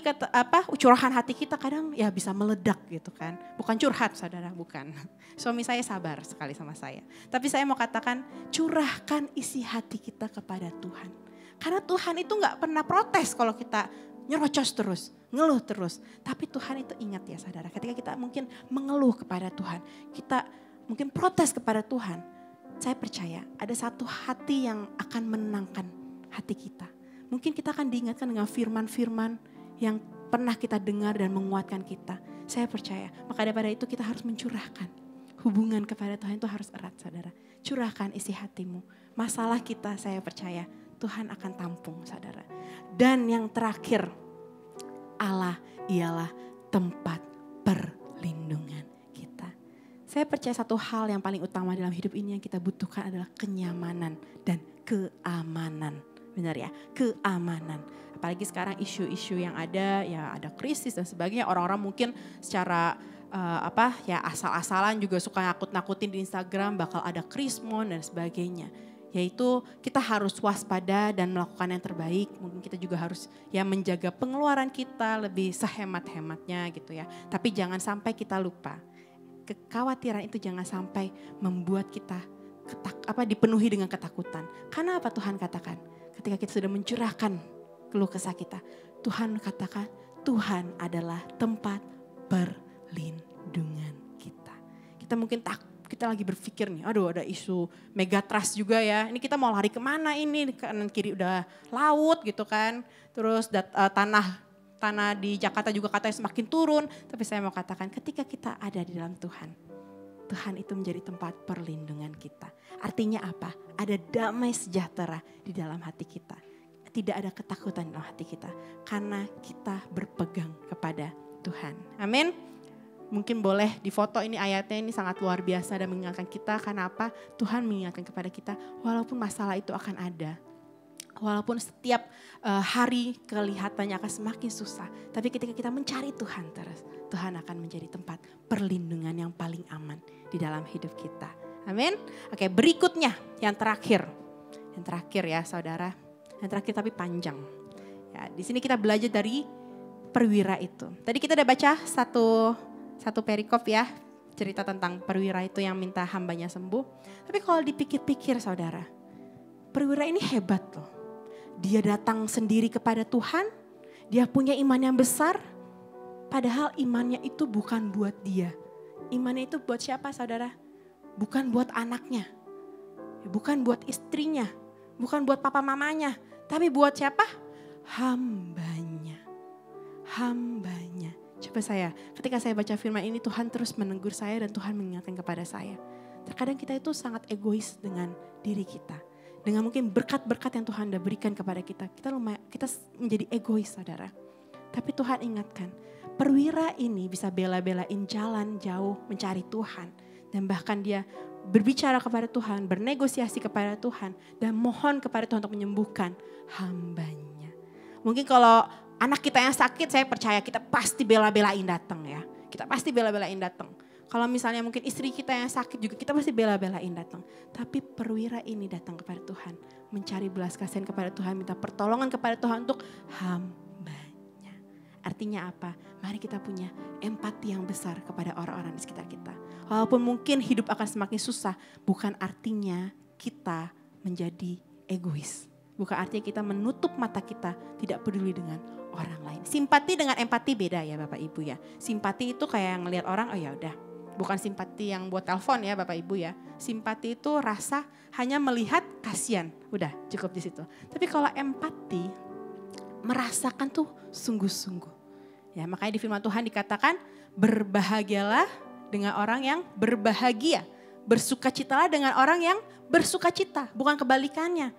curahan hati kita kadang ya bisa meledak gitu kan. Bukan curhat saudara, bukan. Suami saya sabar sekali sama saya. Tapi saya mau katakan curahkan isi hati kita kepada Tuhan. Karena Tuhan itu gak pernah protes kalau kita nyerocos terus, ngeluh terus. Tapi Tuhan itu ingat ya saudara, ketika kita mungkin mengeluh kepada Tuhan, kita mungkin protes kepada Tuhan. Saya percaya ada satu hati yang akan menenangkan hati kita. Mungkin kita akan diingatkan dengan firman-firman yang pernah kita dengar dan menguatkan kita. Saya percaya, maka daripada itu kita harus mencurahkan. Hubungan kepada Tuhan itu harus erat saudara. Curahkan isi hatimu. Masalah kita saya percaya Tuhan akan tampung saudara. Dan yang terakhir, Allah ialah tempat perlindungan kita. Saya percaya satu hal yang paling utama dalam hidup ini yang kita butuhkan adalah kenyamanan dan keamanan. Benar ya, keamanan. Apalagi sekarang isu-isu yang ada, ya ada krisis dan sebagainya. Orang-orang mungkin secara asal-asalan juga suka nakut-nakutin di Instagram bakal ada krismon dan sebagainya. Yaitu kita harus waspada dan melakukan yang terbaik. Mungkin kita juga harus ya menjaga pengeluaran kita lebih sehemat-hematnya gitu ya. Tapi jangan sampai kita lupa. Kekhawatiran itu jangan sampai membuat kita dipenuhi dengan ketakutan. Karena apa Tuhan katakan? Ketika kita sudah mencurahkan keluh kesah kita, Tuhan katakan Tuhan adalah tempat perlindungan kita. Kita mungkin kita lagi berpikir nih, aduh ada isu megatrust juga ya. Ini kita mau lari kemana ini? Kanan kiri udah laut gitu kan. Terus tanah di Jakarta juga katanya semakin turun. Tapi saya mau katakan ketika kita ada di dalam Tuhan, Tuhan itu menjadi tempat perlindungan kita. Artinya apa? Ada damai sejahtera di dalam hati kita. tidak ada ketakutan dalam hati kita. Karena kita berpegang kepada Tuhan. Amin. Mungkin boleh difoto ini ayatnya, ini sangat luar biasa dan mengingatkan kita. Karena apa? Tuhan mengingatkan kepada kita walaupun masalah itu akan ada. Walaupun setiap hari kelihatannya akan semakin susah. Tapi ketika kita mencari Tuhan terus, Tuhan akan menjadi tempat perlindungan yang paling aman di dalam hidup kita. Amin. Oke, berikutnya yang terakhir. Yang terakhir ya saudara. Yang terakhir tapi panjang. Ya, di sini kita belajar dari perwira itu. Tadi kita udah baca satu perikop ya. Cerita tentang perwira itu yang minta hambanya sembuh. Tapi kalau dipikir-pikir saudara. Perwira ini hebat loh. Dia datang sendiri kepada Tuhan. Dia punya iman yang besar. Padahal imannya itu bukan buat dia. Imannya itu buat siapa saudara? Bukan buat anaknya. Bukan buat istrinya. Bukan buat papa mamanya. Tapi buat siapa? Hambanya. Hambanya. Coba ketika saya baca firman ini Tuhan terus menegur saya dan Tuhan mengingatkan kepada saya. Terkadang kita itu sangat egois dengan diri kita. Dengan mungkin berkat-berkat yang Tuhan sudah berikan kepada kita. Kita menjadi egois saudara. Tapi Tuhan ingatkan, perwira ini bisa bela-belain jalan jauh mencari Tuhan. Dan bahkan dia berbicara kepada Tuhan, bernegosiasi kepada Tuhan. Dan mohon kepada Tuhan untuk menyembuhkan hambanya. Mungkin kalau anak kita yang sakit saya percaya kita pasti bela-belain datang ya. Kita pasti bela-belain datang. Kalau misalnya mungkin istri kita yang sakit juga kita pasti bela-belain datang. Tapi perwira ini datang kepada Tuhan. Mencari belas kasihan kepada Tuhan. Minta pertolongan kepada Tuhan untuk hambanya. Artinya apa? Mari kita punya empati yang besar kepada orang-orang di sekitar kita. Walaupun mungkin hidup akan semakin susah. Bukan artinya kita menjadi egois. Bukan artinya kita menutup mata kita. Tidak peduli dengan orang lain. Simpati dengan empati beda ya Bapak Ibu ya. Simpati itu kayak ngelihat orang, oh ya udah. Bukan simpati yang buat telepon ya Bapak Ibu ya. Simpati itu rasa hanya melihat kasihan. Udah cukup di situ. Tapi kalau empati merasakan tuh sungguh-sungguh. Ya makanya di firman Tuhan dikatakan berbahagialah dengan orang yang berbahagia. Bersukacitalah dengan orang yang bersukacita. Bukan kebalikannya.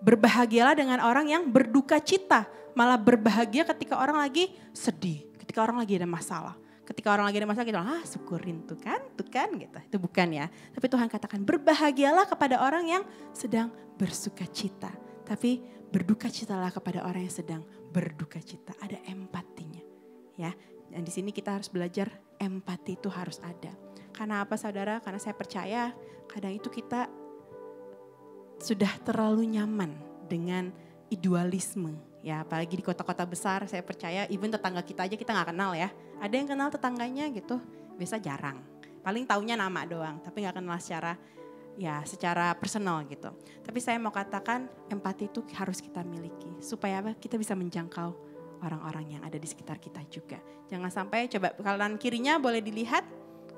Berbahagialah dengan orang yang berduka cita. Malah berbahagia ketika orang lagi sedih. Ketika orang lagi ada masalah. Ketika orang lagi ada masalah kita syukurin tuh kan gitu. Itu bukan ya. Tapi Tuhan katakan berbahagialah kepada orang yang sedang bersuka cita. Tapi berduka citalah kepada orang yang sedang berduka cita. Ada empatinya ya. Dan di sini kita harus belajar empati itu harus ada. Karena apa saudara? Karena saya percaya kadang itu kita sudah terlalu nyaman dengan idealisme. Ya apalagi di kota-kota besar saya percaya even tetangga kita aja kita gak kenal ya. Ada yang kenal tetangganya gitu, biasa jarang. Paling taunya nama doang tapi gak kenal secara personal gitu. Tapi saya mau katakan empati itu harus kita miliki. Supaya apa? Kita bisa menjangkau orang-orang yang ada di sekitar kita juga. Jangan sampai coba kanan kirinya boleh dilihat.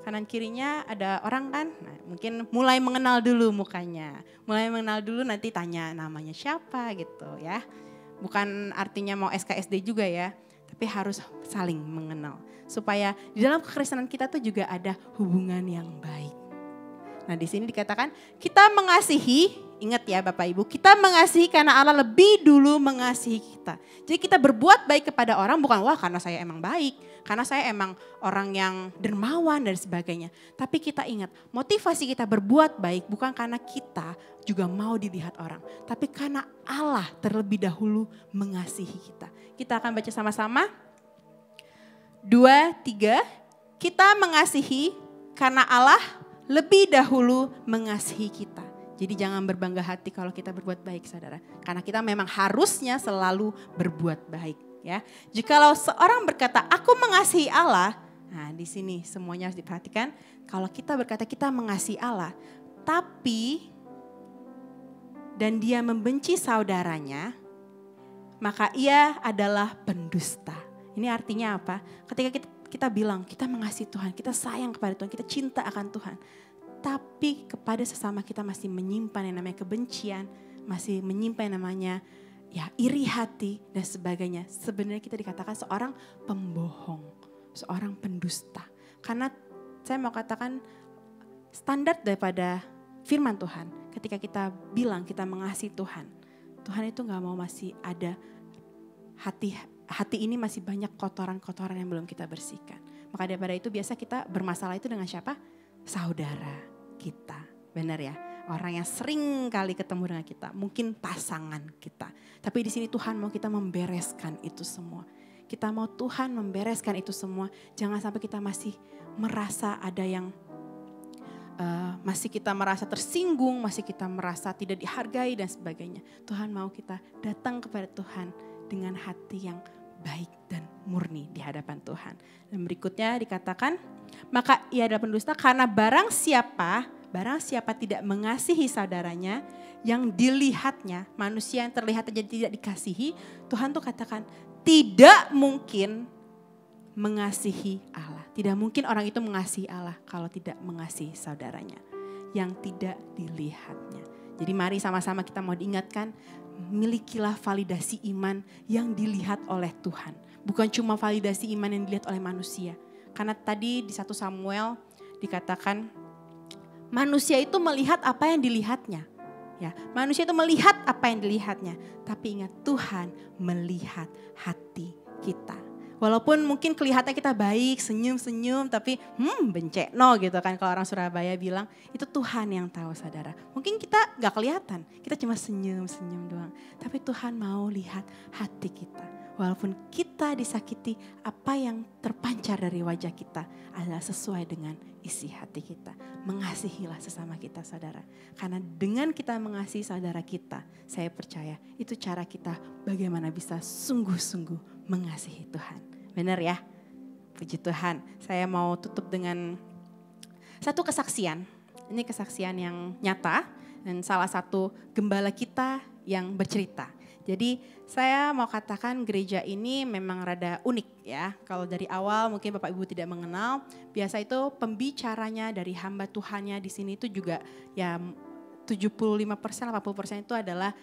Kanan kirinya ada orang kan, nah, mungkin mulai mengenal dulu mukanya. Mulai mengenal dulu nanti tanya namanya siapa gitu ya. Bukan artinya mau SKSD juga ya, tapi harus saling mengenal. Supaya di dalam kekristenan kita tuh juga ada hubungan yang baik. Nah di sini dikatakan kita mengasihi, ingat ya Bapak Ibu, kita mengasihi karena Allah lebih dulu mengasihi kita. Jadi kita berbuat baik kepada orang bukan wah karena saya emang baik, karena saya emang orang yang dermawan dan sebagainya. Tapi kita ingat motivasi kita berbuat baik bukan karena kita juga mau dilihat orang. Tapi karena Allah terlebih dahulu mengasihi kita. Kita akan baca sama-sama. 2, 3, kita mengasihi karena Allah lebih dahulu mengasihi kita. Jadi jangan berbangga hati kalau kita berbuat baik saudara. Karena kita memang harusnya selalu berbuat baik. Ya, jikalau seorang berkata aku mengasihi Allah. Nah di sini semuanya harus diperhatikan. Kalau kita berkata kita mengasihi Allah. Tapi dan dia membenci saudaranya. Maka ia adalah pendusta. Ini artinya apa? Ketika kita bilang kita mengasihi Tuhan, kita sayang kepada Tuhan, kita cinta akan Tuhan. Tapi kepada sesama kita masih menyimpan yang namanya kebencian, masih menyimpan yang namanya ya iri hati dan sebagainya. Sebenarnya kita dikatakan seorang pembohong, seorang pendusta. Karena saya mau katakan standar daripada firman Tuhan ketika kita bilang kita mengasihi Tuhan. Tuhan itu gak mau masih ada hati ini masih banyak kotoran-kotoran yang belum kita bersihkan. Maka daripada itu biasa kita bermasalah itu dengan siapa? Saudara kita. Benar ya? Orang yang sering kali ketemu dengan kita. Mungkin pasangan kita. Tapi di sini Tuhan mau kita membereskan itu semua. Kita mau Tuhan membereskan itu semua. Jangan sampai kita masih merasa ada yang masih kita merasa tersinggung, masih kita merasa tidak dihargai dan sebagainya. Tuhan mau kita datang kepada Tuhan dengan hati yang baik dan murni di hadapan Tuhan. Dan berikutnya dikatakan, maka ia adalah pendusta karena barang siapa tidak mengasihi saudaranya yang dilihatnya, manusia yang terlihat aja tidak dikasihi, Tuhan tuh katakan tidak mungkin mengasihi Allah. Tidak mungkin orang itu mengasihi Allah kalau tidak mengasihi saudaranya yang tidak dilihatnya. Jadi mari sama-sama kita mau diingatkan, milikilah validasi iman yang dilihat oleh Tuhan. Bukan cuma validasi iman yang dilihat oleh manusia. Karena tadi di 1 Samuel dikatakan manusia itu melihat apa yang dilihatnya. Ya, manusia itu melihat apa yang dilihatnya. Tapi ingat Tuhan melihat hati kita. Walaupun mungkin kelihatannya kita baik, senyum-senyum, tapi bencekno gitu kan. Kalau orang Surabaya bilang, itu Tuhan yang tahu saudara. Mungkin kita gak kelihatan, kita cuma senyum-senyum doang. Tapi Tuhan mau lihat hati kita. Walaupun kita disakiti, apa yang terpancar dari wajah kita adalah sesuai dengan isi hati kita. Mengasihilah sesama kita saudara. Karena dengan kita mengasihi saudara kita, saya percaya itu cara kita bagaimana bisa sungguh-sungguh mengasihi Tuhan. Benar ya? Puji Tuhan. Saya mau tutup dengan satu kesaksian. Ini kesaksian yang nyata dan salah satu gembala kita yang bercerita. Jadi saya mau katakan gereja ini memang rada unik ya. Kalau dari awal mungkin Bapak Ibu tidak mengenal, biasa itu pembicaranya dari hamba Tuhannya di sini itu juga ya 75%, 80% itu adalah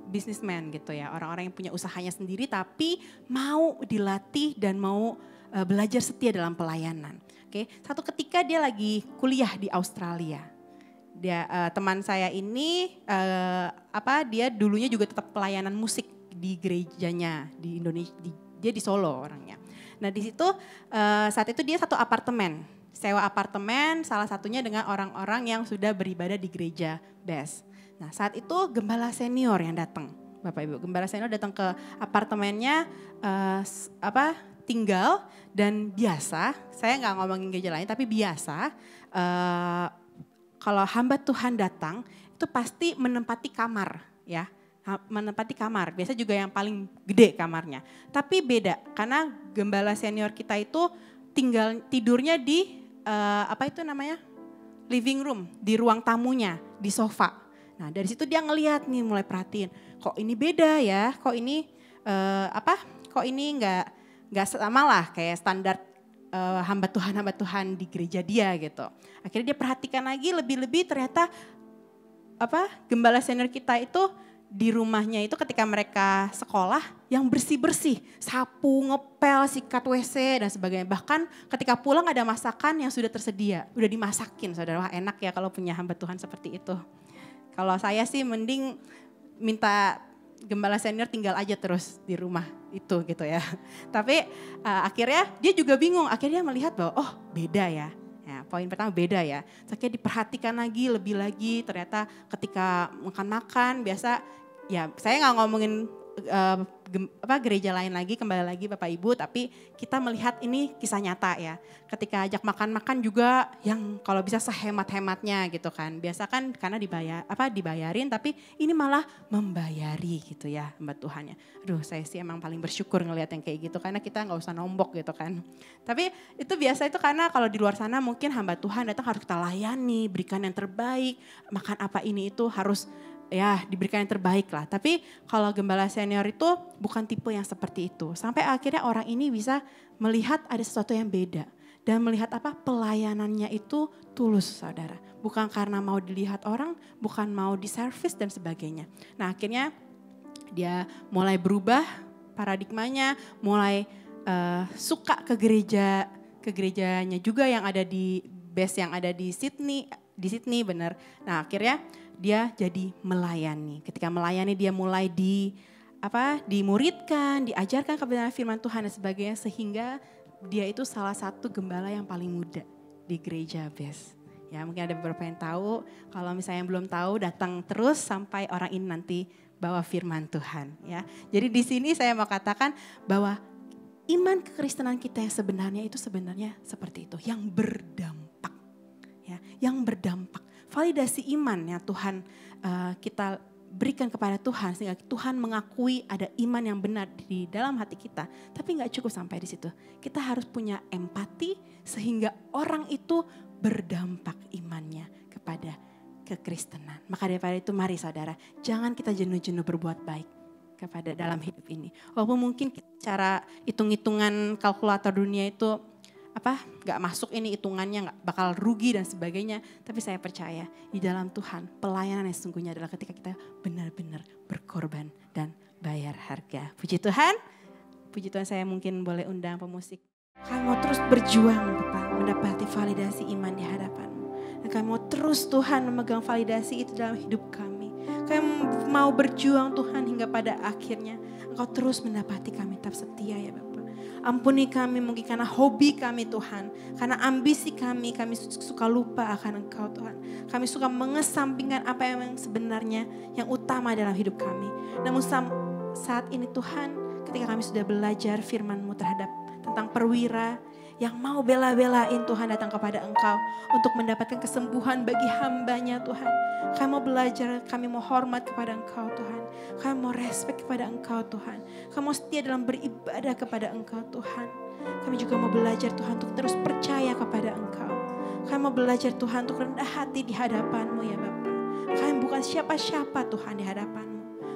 businessman gitu ya. Orang-orang yang punya usahanya sendiri tapi mau dilatih dan mau belajar setia dalam pelayanan. Oke, satu ketika dia lagi kuliah di Australia. Dia teman saya ini dia dulunya juga tetap pelayanan musik di gerejanya di Indonesia, dia di Solo orangnya. Nah di situ saat itu dia satu apartemen, sewa apartemen salah satunya dengan orang-orang yang sudah beribadah di gereja BES. Nah saat itu gembala senior yang datang, Bapak Ibu, gembala senior datang ke apartemennya tinggal dan biasa, saya nggak ngomongin gereja lain tapi biasa. Kalau hamba Tuhan datang, itu pasti menempati kamar ya. Menempati kamar, biasa juga yang paling gede kamarnya. Tapi beda, karena gembala senior kita itu tidurnya di living room, di ruang tamunya, di sofa. Nah dari situ dia ngelihat nih, mulai perhatiin, kok ini beda ya, kok ini nggak sama lah kayak standar hamba Tuhan di gereja dia gitu. Akhirnya dia perhatikan lagi lebih-lebih ternyata gembala senior kita itu di rumahnya itu ketika mereka sekolah yang bersih-bersih, sapu, ngepel, sikat WC dan sebagainya. Bahkan ketika pulang ada masakan yang sudah tersedia, udah dimasakin saudara. Wah enak ya kalau punya hamba Tuhan seperti itu. Kalau saya sih mending minta gembala senior tinggal aja terus di rumah itu gitu ya. Tapi akhirnya dia juga bingung, akhirnya melihat bahwa oh beda ya. Ya, poin pertama beda ya. Akhirnya diperhatikan lagi, lebih lagi ternyata ketika makan-makan biasa ya saya nggak ngomongin gereja lain lagi, kembali lagi Bapak Ibu, tapi kita melihat ini kisah nyata ya. Ketika ajak makan-makan juga yang kalau bisa sehemat-hematnya gitu kan. Biasa kan karena dibayarin tapi ini malah membayari gitu ya Mbak Tuhannya. Aduh saya sih emang paling bersyukur ngelihat yang kayak gitu karena kita nggak usah nombok gitu kan. Tapi itu biasa itu karena kalau di luar sana mungkin hamba Tuhan datang harus kita layani, berikan yang terbaik, makan apa ini itu harus ya diberikan yang terbaik lah. Tapi kalau gembala senior itu bukan tipe yang seperti itu. Sampai akhirnya orang ini bisa melihat ada sesuatu yang beda. Dan melihat pelayanannya itu tulus saudara. Bukan karena mau dilihat orang, bukan mau diservis dan sebagainya. Nah akhirnya dia mulai berubah paradigmanya, mulai suka ke gerejanya juga yang ada di base yang ada di Sydney, di Sydney benar. Nah akhirnya dia jadi melayani. Ketika melayani dia mulai dimuridkan, diajarkan kebenaran firman Tuhan dan sebagainya. Sehingga dia itu salah satu gembala yang paling muda di gereja Best. Ya mungkin ada beberapa yang tahu, kalau misalnya yang belum tahu datang terus sampai orang ini nanti bawa firman Tuhan. Ya. Jadi di sini saya mau katakan bahwa iman kekristenan kita yang sebenarnya itu sebenarnya seperti itu, yang berdampak. Ya, yang berdampak. Validasi iman yang Tuhan kita berikan kepada Tuhan sehingga Tuhan mengakui ada iman yang benar di dalam hati kita. Tapi gak cukup sampai di situ. Kita harus punya empati sehingga orang itu berdampak imannya kepada kekristenan. Maka daripada itu mari saudara, jangan kita jenuh-jenuh berbuat baik kepada dalam hidup ini. Walaupun mungkin cara hitung-hitungan kalkulator dunia itu gak masuk ini hitungannya, gak bakal rugi dan sebagainya. Tapi saya percaya di dalam Tuhan pelayanan yang sesungguhnya adalah ketika kita benar-benar berkorban dan bayar harga. Puji Tuhan, saya mungkin boleh undang pemusik. Kami mau terus berjuang Bapak mendapati validasi iman di hadapan-Mu. Dan kami mau terus Tuhan memegang validasi itu dalam hidup kami. Kami mau berjuang Tuhan hingga pada akhirnya Engkau terus mendapati kami tetap setia ya Bapak. Ampuni kami mungkin karena hobi kami Tuhan. Karena ambisi kami suka lupa akan Engkau Tuhan. Kami suka mengesampingkan apa yang sebenarnya yang utama dalam hidup kami. Namun saat ini Tuhan ketika kami sudah belajar firman-Mu terhadap tentang perwira yang mau bela-belain Tuhan datang kepada Engkau untuk mendapatkan kesembuhan bagi hamba-Nya Tuhan. Kami mau belajar, kami mau hormat kepada Engkau Tuhan. Kami mau respect kepada Engkau Tuhan. Kami mau setia dalam beribadah kepada Engkau Tuhan. Kami juga mau belajar Tuhan untuk terus percaya kepada Engkau. Kami mau belajar Tuhan untuk rendah hati di hadapan-Mu ya Bapa. Kami bukan siapa-siapa Tuhan di hadapan-Mu.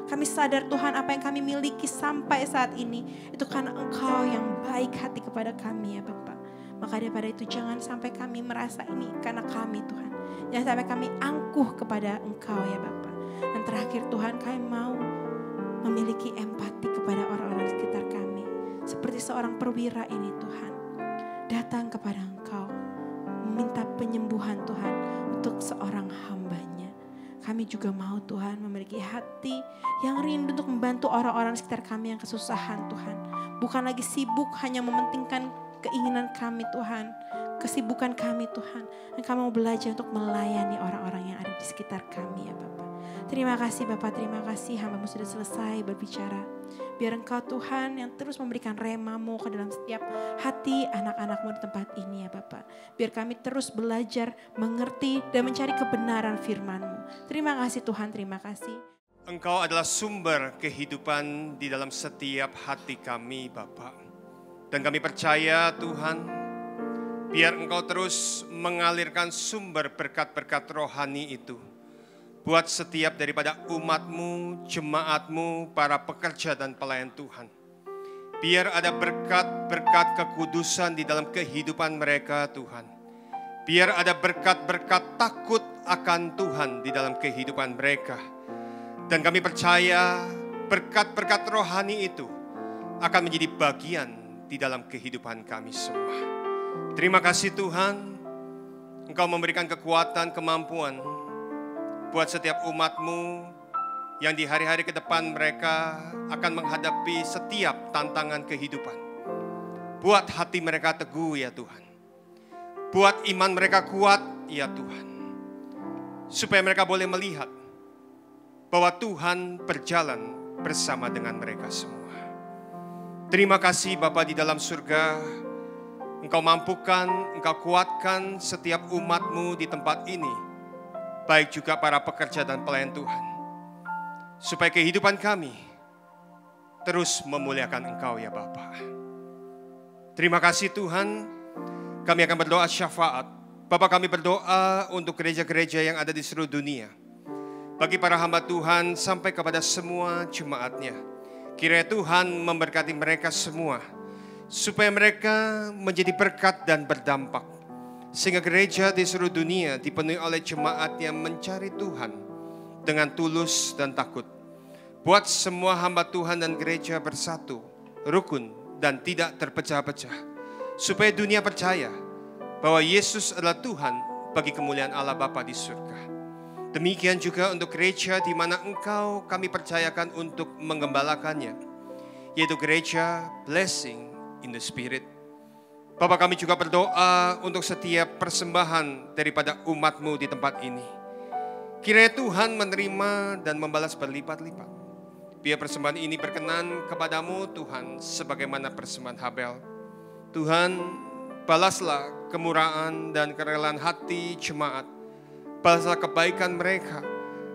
Kami sadar Tuhan apa yang kami miliki sampai saat ini itu karena Engkau yang baik hati kepada kami ya Bapak. Maka daripada itu jangan sampai kami merasa ini karena kami Tuhan. Jangan sampai kami angkuh kepada Engkau ya Bapak. Dan terakhir Tuhan kami mau memiliki empati kepada orang-orang di sekitar kami. Seperti seorang perwira ini Tuhan. Datang kepada Engkau. Meminta penyembuhan Tuhan untuk seorang hamba-Nya. Kami juga mau Tuhan memiliki hati yang rindu untuk membantu orang-orang di sekitar kami yang kesusahan Tuhan. Bukan lagi sibuk hanya mementingkan keinginan kami Tuhan. Kesibukan kami Tuhan. Dan kami mau belajar untuk melayani orang-orang yang ada di sekitar kami ya Bapak. Terima kasih Bapak, terima kasih hamba-Mu sudah selesai berbicara. Biar Engkau Tuhan yang terus memberikan rema-Mu ke dalam setiap hati anak-anak-Mu di tempat ini ya Bapak. Biar kami terus belajar, mengerti dan mencari kebenaran firman-Mu. Terima kasih Tuhan, terima kasih. Engkau adalah sumber kehidupan di dalam setiap hati kami Bapak. Dan kami percaya Tuhan, biar Engkau terus mengalirkan sumber berkat-berkat rohani itu. Buat setiap daripada umat-Mu, jemaat-Mu, para pekerja dan pelayan Tuhan. Biar ada berkat-berkat kekudusan di dalam kehidupan mereka Tuhan. Biar ada berkat-berkat takut akan Tuhan di dalam kehidupan mereka. Dan kami percaya berkat-berkat rohani itu akan menjadi bagian di dalam kehidupan kami semua. Terima kasih Tuhan, Engkau memberikan kekuatan, kemampuan buat setiap umat-Mu yang di hari-hari ke depan mereka akan menghadapi setiap tantangan kehidupan. Buat hati mereka teguh ya Tuhan. Buat iman mereka kuat ya Tuhan. Supaya mereka boleh melihat bahwa Tuhan berjalan bersama dengan mereka semua. Terima kasih Bapa di dalam surga. Engkau mampukan, Engkau kuatkan setiap umat-Mu di tempat ini. Baik juga para pekerja dan pelayan Tuhan. Supaya kehidupan kami terus memuliakan Engkau ya Bapa. Terima kasih Tuhan. Kami akan berdoa syafaat. Bapa kami berdoa untuk gereja-gereja yang ada di seluruh dunia. Bagi para hamba Tuhan sampai kepada semua jemaat-Nya. Kiranya Tuhan memberkati mereka semua. Supaya mereka menjadi berkat dan berdampak. Sehingga gereja di seluruh dunia dipenuhi oleh jemaat yang mencari Tuhan dengan tulus dan takut. Buat semua hamba Tuhan dan gereja bersatu, rukun dan tidak terpecah-pecah. Supaya dunia percaya bahwa Yesus adalah Tuhan bagi kemuliaan Allah Bapa di surga. Demikian juga untuk gereja di mana Engkau kami percayakan untuk menggembalakannya, yaitu gereja Blessing in the Spirit. Bapa, kami juga berdoa untuk setiap persembahan daripada umat-Mu di tempat ini. Kiranya Tuhan menerima dan membalas berlipat-lipat. Biar persembahan ini berkenan kepadamu Tuhan, sebagaimana persembahan Habel. Tuhan, balaslah kemurahan dan kerelaan hati jemaat. Balaslah kebaikan mereka,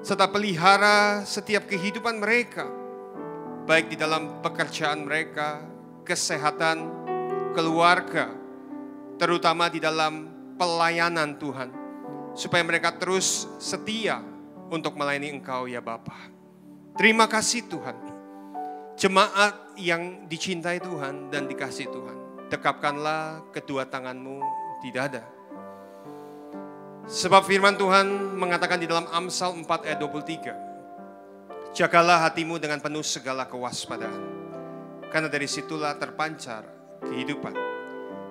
serta pelihara setiap kehidupan mereka, baik di dalam pekerjaan mereka, kesehatan, keluarga, terutama di dalam pelayanan Tuhan, supaya mereka terus setia untuk melayani Engkau ya Bapa. Terima kasih Tuhan, jemaat yang dicintai Tuhan dan dikasihi Tuhan, dekapkanlah kedua tangan-Mu di dada. Sebab firman Tuhan mengatakan di dalam Amsal 4 ayat 23, jagalah hatimu dengan penuh segala kewaspadaan, karena dari situlah terpancar kehidupan.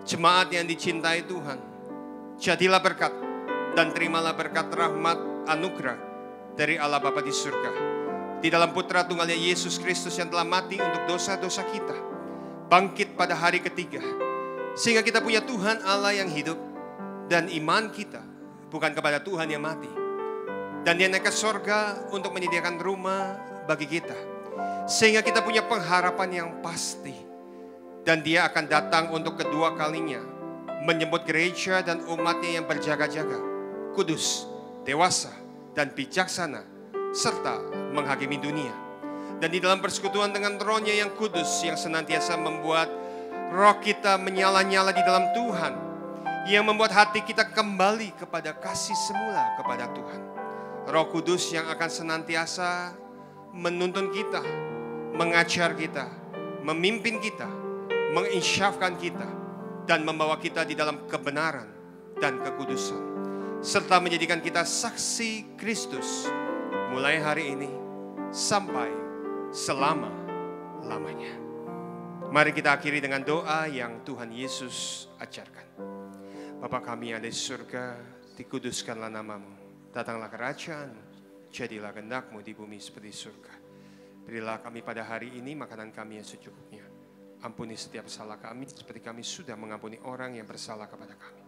Jemaat yang dicintai Tuhan, jadilah berkat dan terimalah berkat rahmat anugerah dari Allah Bapa di surga, di dalam Putra Tunggalnya Yesus Kristus yang telah mati untuk dosa-dosa kita, bangkit pada hari ketiga, sehingga kita punya Tuhan Allah yang hidup, dan iman kita bukan kepada Tuhan yang mati. Dan Dia naik ke sorga untuk menyediakan rumah bagi kita, sehingga kita punya pengharapan yang pasti. Dan Dia akan datang untuk kedua kalinya, menyebut gereja dan umatnya yang berjaga-jaga, kudus, dewasa, dan bijaksana, serta menghakimi dunia. Dan di dalam persekutuan dengan Roh-Nya yang kudus, yang senantiasa membuat roh kita menyala-nyala di dalam Tuhan, yang membuat hati kita kembali kepada kasih semula kepada Tuhan. Roh Kudus yang akan senantiasa menuntun kita, mengajar kita, memimpin kita, menginsyafkan kita, dan membawa kita di dalam kebenaran dan kekudusan, serta menjadikan kita saksi Kristus mulai hari ini sampai selama-lamanya. Mari kita akhiri dengan doa yang Tuhan Yesus ajarkan. Bapa kami yang ada di surga, dikuduskanlah nama-Mu. Datanglah kerajaan, jadilah kehendak-Mu di bumi seperti surga. Berilah kami pada hari ini makanan kami yang secukupnya. Ampuni setiap salah kami, seperti kami sudah mengampuni orang yang bersalah kepada kami.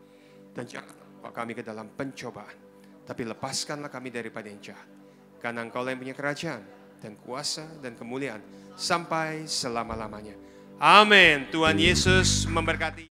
Dan jangan bawa kami ke dalam pencobaan, tapi lepaskanlah kami daripada yang jahat. Karena Engkau yang punya kerajaan, dan kuasa, dan kemuliaan, sampai selama-lamanya. Amin. Tuhan Yesus memberkati.